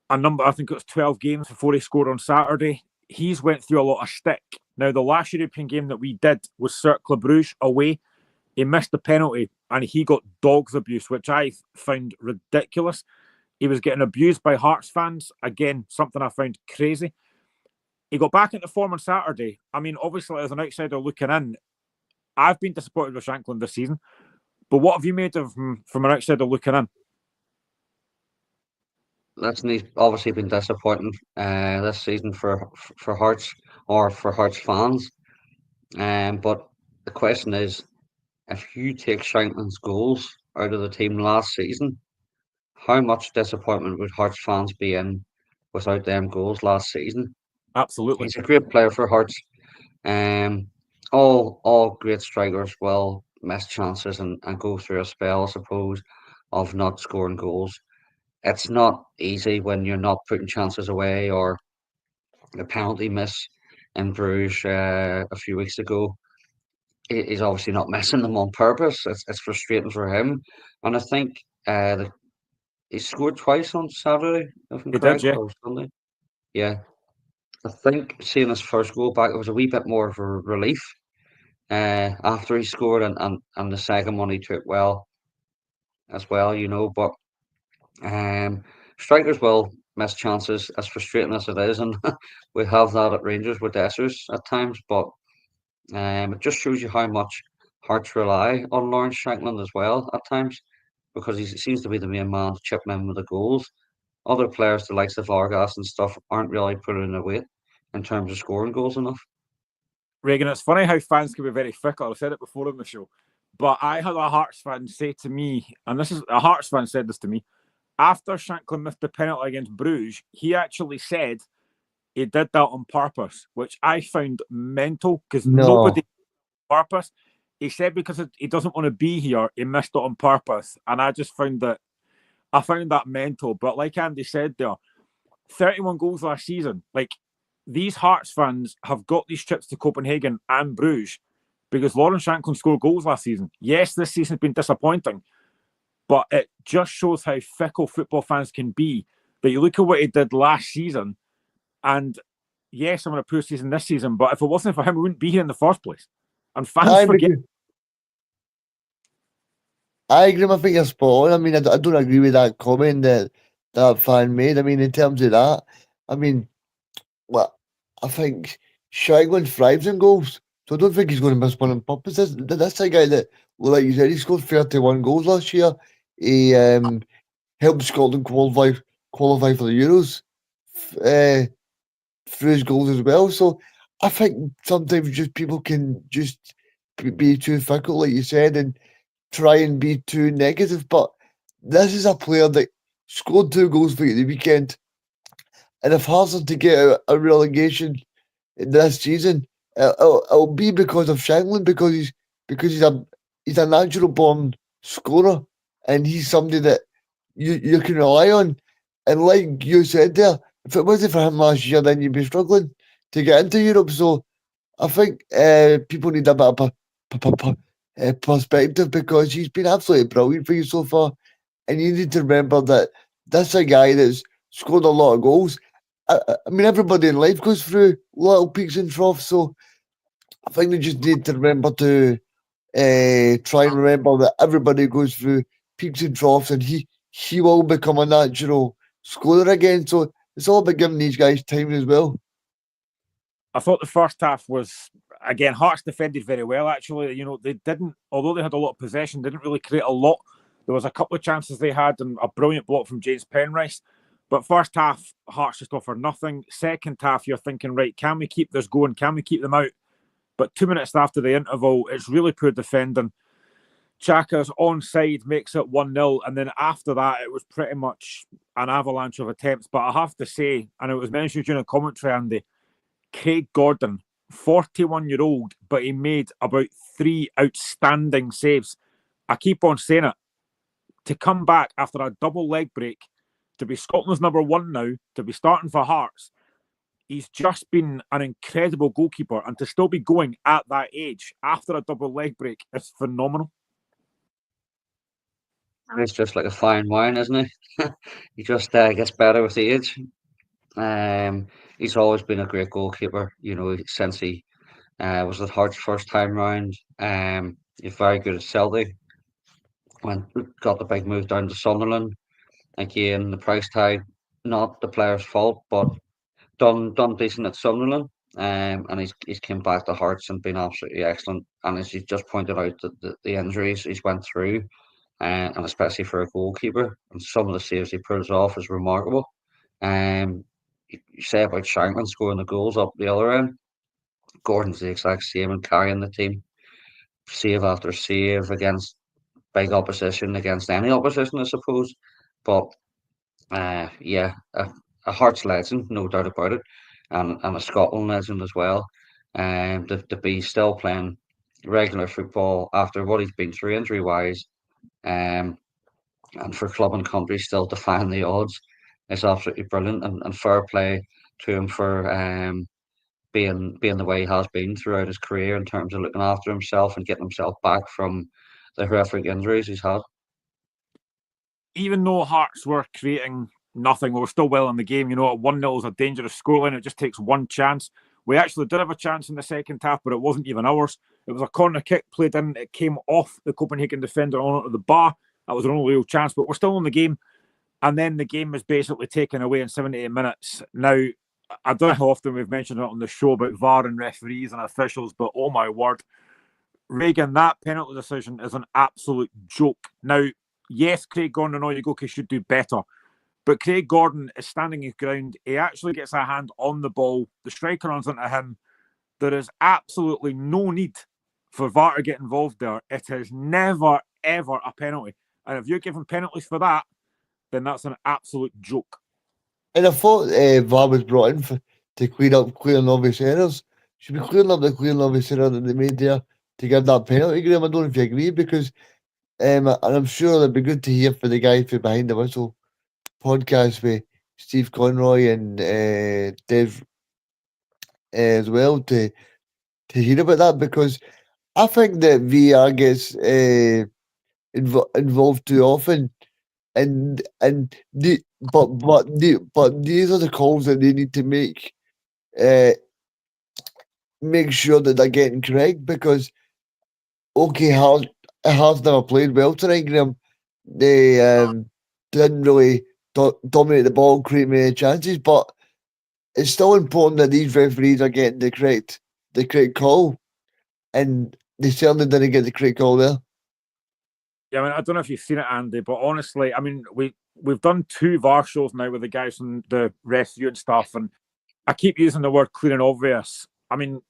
a number, I think it was 12 games before he scored on Saturday. He's went through a lot of stick. Now, the last European game that we did was Cercle Bruges away. He missed the penalty and he got dogs abuse, which I found ridiculous. He was getting abused by Hearts fans. Again, something I found crazy. He got back into form on Saturday. I mean, obviously, as an outsider looking in, I've been disappointed with Shanklin this season. But what have you made of him from an outsider looking in? Listen, he's obviously been disappointing this season for Hearts, or for Hearts fans. But the question is, if you take Shanklin's goals out of the team last season, how much disappointment would Hearts fans be in without them goals last season? Absolutely. He's a great player for Hearts. Um, all great strikers will miss chances and go through a spell, I suppose, of not scoring goals. It's not easy when you're not putting chances away, or the penalty miss in Bruges a few weeks ago. He's obviously not missing them on purpose. It's frustrating for him, and I think he scored twice on Saturday, if I'm He did, correct, yeah. or Sunday. Yeah, I think seeing his first goal back, it was a wee bit more of a relief after he scored, and the second one he took well as well, But um, strikers will miss chances, as frustrating as it is, and we have that at Rangers with Dessers at times. But it just shows you how much Hearts rely on Lawrence Shankland as well at times, because he seems to be the main man chipping in with the goals. Other players, the likes of Vargas and stuff, aren't really putting in a weight in terms of scoring goals enough. Reegan, it's funny how fans can be very fickle. I've said it before on the show, but I had a Hearts fan say to me, and this is a Hearts fan said this to me, after Shankland missed the penalty against Bruges, he actually said he did that on purpose, which I found mental because nobody on purpose. He said because he doesn't want to be here, he missed it on purpose, and I just found that mental. But like Andy said there, 31 goals last season. Like, these Hearts fans have got these trips to Copenhagen and Bruges because Lawrence Shankland scored goals last season. Yes, this season's been disappointing, but it just shows how fickle football fans can be. That you look at what he did last season, and yes, I'm in a poor season this season, but if it wasn't for him, we wouldn't be here in the first place. And fans forget. I agree. I think you're spot on. I mean, I don't agree with that comment that fan made. I mean, in terms of that, I mean, well, I think Shankland thrives in goals, so I don't think he's going to miss one on purpose. That's a guy that, well, like you said, he scored 31 goals last year. He helped Scotland qualify for the Euros through his goals as well. So I think sometimes just people can just be too fickle, like you said, and try and be too negative. But this is a player that scored 2 goals for you the weekend. And if Hearts are to get a relegation this season, it'll be because of Shankland, because he's a natural born scorer, and he's somebody that you can rely on. And like you said there, if it wasn't for him last year, then you'd be struggling to get into Europe. So I think people need a bit of perspective, because he's been absolutely brilliant for you so far. And you need to remember that this is a guy that's scored a lot of goals. I mean, everybody in life goes through little peaks and troughs. So I think they just need to remember to try and remember that everybody goes through peaks and troughs, and he will become a natural scorer again. So it's all about giving these guys time as well. I thought the first half was, again, Hearts defended very well, actually. They didn't, although they had a lot of possession, they didn't really create a lot. There was a couple of chances they had and a brilliant block from James Penrice. But first half, Hearts just offered nothing. Second half, you're thinking, right, can we keep this going? Can we keep them out? But 2 minutes after the interval, it's really poor defending. Xhaka's onside makes it 1-0. And then after that, it was pretty much an avalanche of attempts. But I have to say, and it was mentioned during a commentary, Andy, Craig Gordon, 41-year-old, but he made about 3 outstanding saves. I keep on saying it. To come back after a double leg break, to be Scotland's number one now, to be starting for Hearts, he's just been an incredible goalkeeper, and to still be going at that age after a double leg break is phenomenal. It's just like a fine wine, isn't he? He just gets better with the age. He's always been a great goalkeeper, since he was at Hearts first time round. He's very good at Celtic. Got the big move down to Sunderland. Again, the price tag, not the player's fault, but done decent at Sunderland. And he's came back to Hearts and been absolutely excellent. And as you just pointed out, the injuries he's went through, and especially for a goalkeeper, and some of the saves he pulls off is remarkable. You say about Shankland scoring the goals up the other end. Gordon's the exact same and carrying the team, save after save against big opposition, against any opposition, I suppose. But yeah, a Hearts legend, no doubt about it, and a Scotland legend as well. And to be still playing regular football after what he's been through injury wise, and for club and country still defying the odds is absolutely brilliant, and fair play to him for being the way he has been throughout his career in terms of looking after himself and getting himself back from the horrific injuries he's had. Even though Hearts were creating nothing, we were still well in the game. You know, 1-0 is a dangerous scoreline. It just takes one chance. We actually did have a chance in the second half, but it wasn't even ours. It was a corner kick played in. It came off the Copenhagen defender onto the bar. That was our only real chance, but we're still in the game. And then the game was basically taken away in 78 minutes. Now, I don't know how often we've mentioned it on the show about VAR and referees and officials, but oh my word, Reegan, that penalty decision is an absolute joke. Now, yes, Craig Gordon and Oyegoke should do better, but Craig Gordon is standing his ground. He actually gets a hand on the ball. The striker runs into him. There is absolutely no need for VAR to get involved there. It is never, ever a penalty. And if you're giving penalties for that, then that's an absolute joke. And I thought VAR was brought in to clean up clear and obvious errors. Should be clearing up the clear and obvious error that they made there to give that penalty, Graeme. I don't know if you agree, because and I'm sure it'd be good to hear for the guy for Behind the Whistle podcast with Steve Conroy and Dave as well to hear about that, because I think that VR gets involved too often, and but these are the calls that they need to make sure that they're getting correct, because okay, Hearts never played well tonight, Graeme. They didn't really dominate the ball, create many chances, but it's still important that these referees are getting the correct call, and they certainly didn't get the correct call there. Yeah, I mean, I don't know if you've seen it, Andy, but honestly, I mean, we've done 2 VAR shows now with the guys from the rescue and stuff, and I keep using the word clear and obvious. I mean,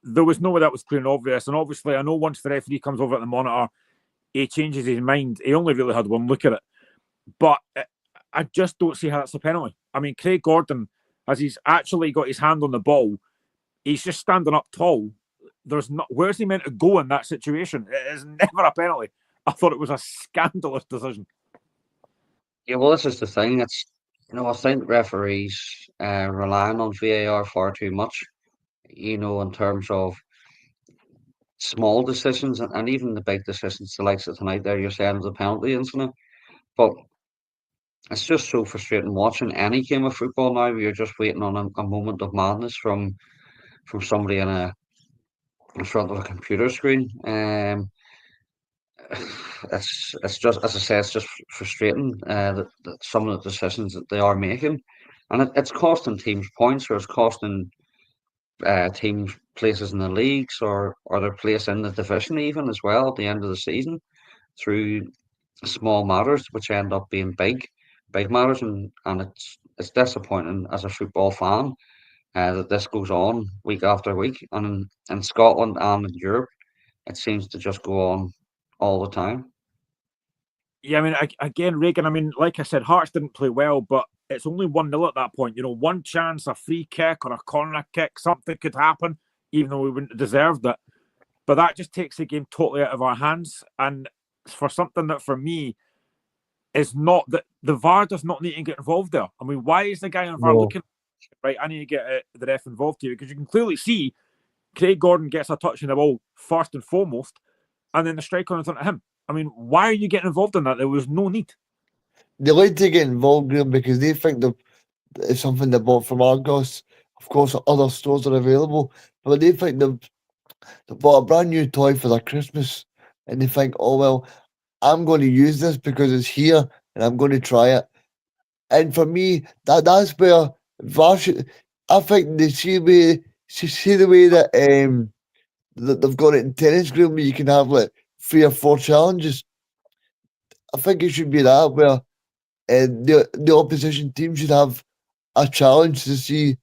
there was no way that was clear and obvious, and obviously, I know once the referee comes over at the monitor, he changes his mind. He only really had one look at it, but I just don't see how that's a penalty. I mean, Craig Gordon, as he's actually got his hand on the ball, he's just standing up tall. There's not. Where's he meant to go in that situation? It is never a penalty. I thought it was a scandalous decision. Yeah, well, this is the thing. I think referees relying on VAR far too much, in terms of small decisions and even the big decisions, the likes of tonight there, you're saying the penalty incident. But it's just so frustrating watching any game of football now where you're just waiting on a moment of madness from somebody in front of a computer screen. It's just, as I say, it's just frustrating that some of the decisions that they are making, and it's costing teams points, or it's costing teams places in the leagues, or their place in the division even as well at the end of the season through small matters which end up being big matters, and it's disappointing as a football fan that this goes on week after week, and in Scotland and in Europe it seems to just go on all the time. Yeah, I mean, again, Reegan, I mean, like I said, Hearts didn't play well, but it's only 1-0 at that point. You know, one chance, a free kick or a corner kick, something could happen, even though we wouldn't have deserved it. But that just takes the game totally out of our hands. And for something that, for me, is not that the VAR does not need to get involved there. I mean, why is the guy on VAR looking, right, I need to get the ref involved here? Because you can clearly see Craig Gordon gets a touch in the ball first and foremost, and then the striker in front of him. I mean, why are you getting involved in that? There was no need. They like to get involved, Graeme, because they think that it's something they bought from Argos. Of course, other stores are available, but they think they bought a brand new toy for their Christmas, and they think, oh well, I'm going to use this because it's here, and I'm going to try it. And for me, that's where VAR I think they see the way that that they've got it in tennis, Graeme, where you can have like 3 or 4 challenges. I think it should be that where the opposition team should have a challenge to see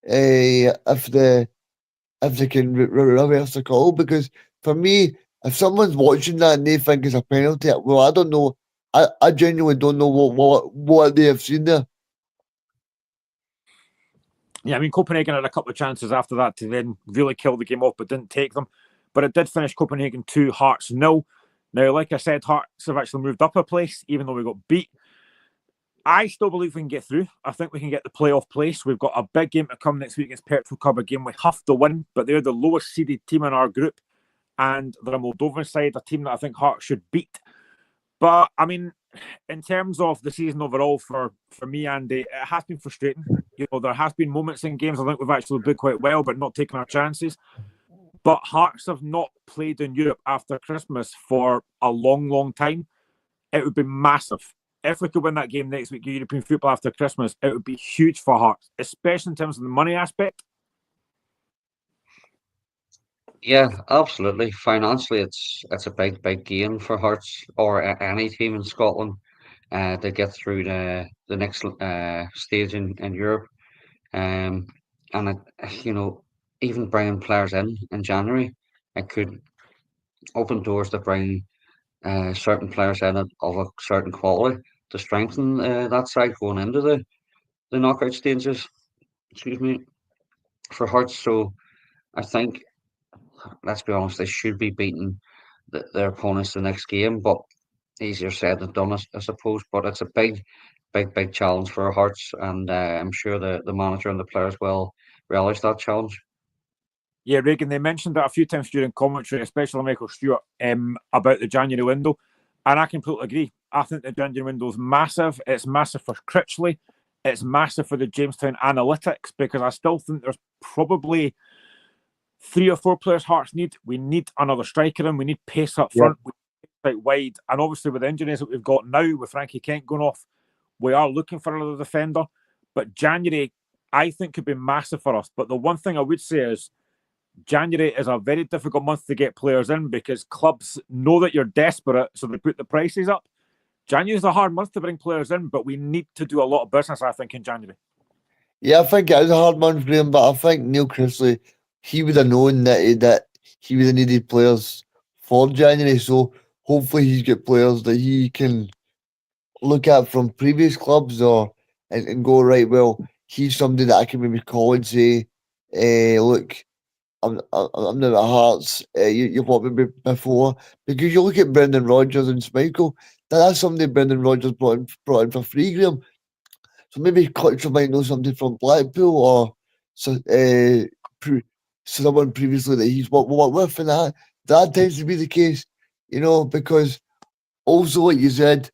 if they can reverse the call. Because for me, if someone's watching that and they think it's a penalty, well, I don't know I genuinely don't know what they have seen there. Yeah, I mean, Copenhagen had a couple of chances after that to then really kill the game off, but didn't take them. But it did finish Copenhagen 2, Hearts 0. Now, like I said, Hearts have actually moved up a place, even though we got beat. I still believe we can get through. I think we can get the playoff place. We've got a big game to come next week against Petrol Club, a game we have to win, but they're the lowest seeded team in our group. And they're a Moldovan side, a team that I think Hearts should beat. But, I mean, in terms of the season overall for me, Andy, it has been frustrating. You know, there has been moments in games I think we've actually played quite well, but not taking our chances. But Hearts have not played in Europe after Christmas for a long, long time. It would be massive. If we could win that game next week, European football after Christmas, it would be huge for Hearts, especially in terms of the money aspect. Yeah, absolutely. Financially, it's a big gain for Hearts or any team in Scotland to get through the next stage in Europe. And even bringing players in January, it could open doors to bring certain players in of a certain quality to strengthen that side going into the knockout stages. Excuse me, for Hearts. So I think, let's be honest, they should be beating their opponents the next game, but easier said than done, I suppose. But it's a big challenge for Hearts, and I'm sure the manager and the players will relish that challenge. Yeah, Reegan, they mentioned that a few times during commentary, especially Michael Stewart, about the January window. And I completely agree. I think the January window is massive. It's massive for Critchley. It's massive for the Jamestown Analytics, because I still think there's probably 3 or 4 players Hearts need. We need another striker in. We need pace up front. We need out wide. And obviously with the injuries that we've got now, with Frankie Kent going off, we are looking for another defender. But January, I think, could be massive for us. But the one thing I would say is January is a very difficult month to get players in, because clubs know that you're desperate, so they put the prices up. January is a hard month to bring players in, but we need to do a lot of business, I think, in January. Yeah, I think it is a hard month for him, but I think Neil Critchley, he would have known that he would have needed players for January. So hopefully he's got players that he can look at from previous clubs and go, right, well, he's somebody that I can maybe call and say, look, I'm now at Hearts. You've worked with me before, because you look at Brendan Rodgers and Schmeichel. That's somebody Brendan Rodgers brought in for free, Graeme. So maybe Clutcher might know something from Blackpool, or someone previously that he's worked with, and that tends to be the case, because also, like you said,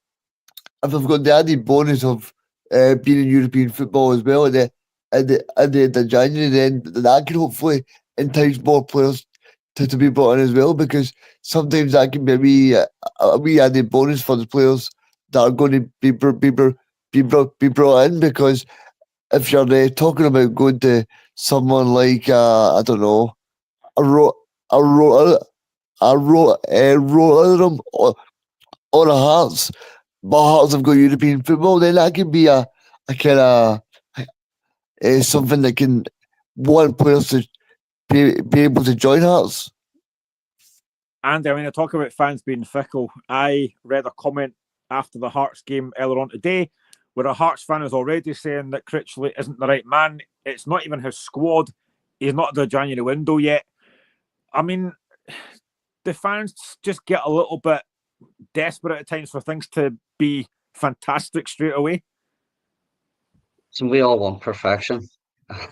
if I've got the added bonus of being in European football as well at the end of January, then that can hopefully entice more players to be brought in as well, because sometimes that can be a wee added bonus for the players that are going to be brought in, because if you're talking about going to someone like I don't know, a Rotherham or a Hearts, but Hearts have got European football, then that can be a kind of something that can want players to be able to join Hearts. And I mean, I talk about fans being fickle. I read a comment after the Hearts game earlier on today, where a Hearts fan is already saying that Critchley isn't the right man. It's not even his squad. He's not at the January window yet. I mean, the fans just get a little bit desperate at times for things to be fantastic straight away. So we all want perfection,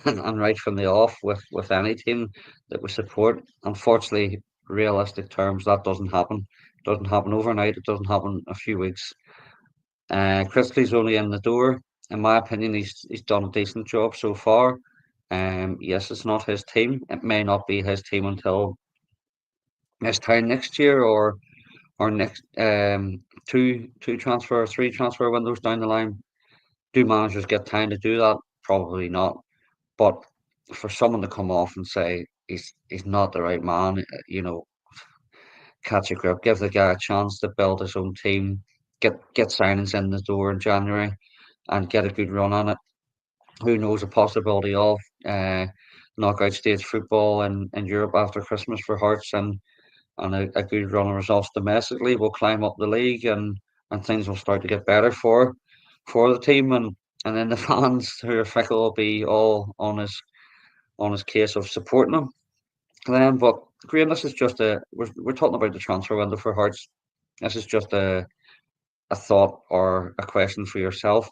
and right from the off with any team that we support. Unfortunately, realistic terms, that doesn't happen. It doesn't happen overnight. It doesn't happen a few weeks. Chrisley's only in the door. In my opinion, he's done a decent job so far. Yes, it's not his team. It may not be his team until this time next year, or next three transfer windows down the line. Do managers get time to do that? Probably not. But for someone to come off and say he's not the right man, catch a grip, give the guy a chance to build his own team, get signings in the door in January, and get a good run on it. Who knows, a possibility of knockout stage football in Europe after Christmas for Hearts, and a good run of results domestically will climb up the league, and and things will start to get better for the team, and then the fans who are fickle will be all on his case of supporting him. But Graeme, this is just we're talking about the transfer window for Hearts. This is just a thought or a question for yourself.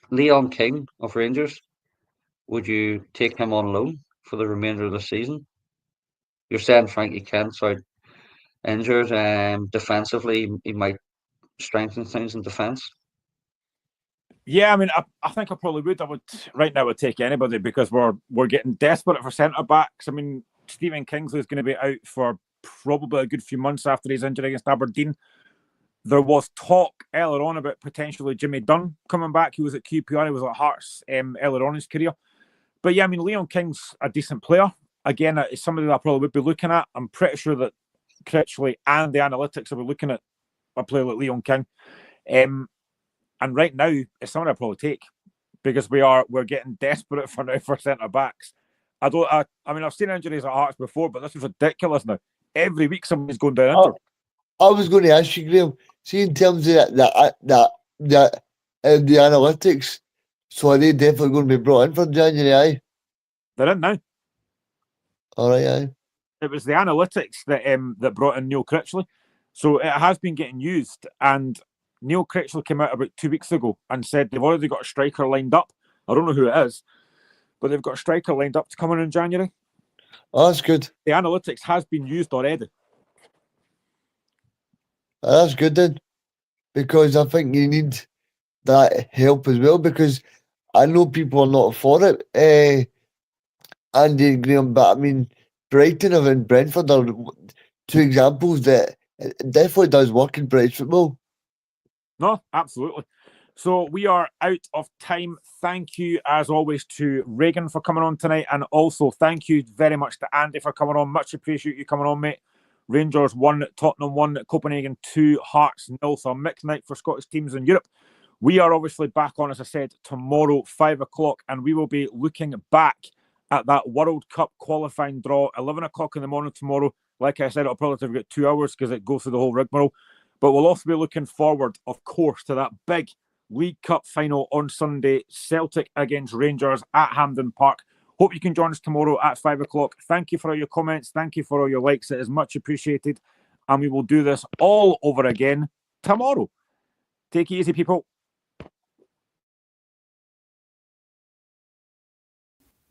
Leon King of Rangers, would you take him on loan for the remainder of the season? You're saying Frankie Kent's out injured, defensively he might strengthen things in defence. Yeah, I mean, I think I probably would. I would right now. I would take anybody because we're getting desperate for centre backs. I mean, Stephen Kingsley is going to be out for probably a good few months after his injury against Aberdeen. There was talk earlier on about potentially Jimmy Dunn coming back. He was at QPR. He was at Hearts earlier on in his career. But yeah, I mean, Leon King's a decent player. Again, it's somebody that I probably would be looking at. I'm pretty sure that Critchley and the analytics will be looking at a player like Leon King. And right now, it's something I'd probably take because we're getting desperate for centre backs. I mean, I've seen injuries at Hearts before, but this is ridiculous now. Every week somebody's going down injured. I was going to ask you, Graeme. See, in terms of the analytics, so are they definitely going to be brought in for January? Aye, They're in now. all right, aye. It was the analytics that brought in Neil Critchley, so it has been getting used. And Neil Critchley came out about 2 weeks ago and said they've already got a striker lined up. I don't know who it is, but they've got a striker lined up to come in January. Oh, that's good. The analytics has been used already. That's good then, because I think you need that help as well, because I know people are not for it, Andy and Graeme, but I mean, Brighton and Brentford are two examples that it definitely does work in British football. No, absolutely. So we are out of time. Thank you, as always, to Reegan for coming on tonight, and also thank you very much to Andy for coming on. Much appreciate you coming on, mate. Rangers 1, Tottenham 1, Copenhagen 2, Hearts 0. So a mixed night for Scottish teams in Europe. We are obviously back on, as I said, tomorrow, 5 o'clock, and we will be looking back at that World Cup qualifying draw, 11 o'clock in the morning tomorrow. Like I said, it'll probably take about 2 hours because it goes through the whole rigmarole. But we'll also be looking forward, of course, to that big League Cup final on Sunday, Celtic against Rangers at Hampden Park. Hope you can join us tomorrow at 5 o'clock. Thank you for all your comments. Thank you for all your likes. It is much appreciated. And we will do this all over again tomorrow. Take it easy, people.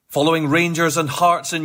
Following Rangers and Hearts in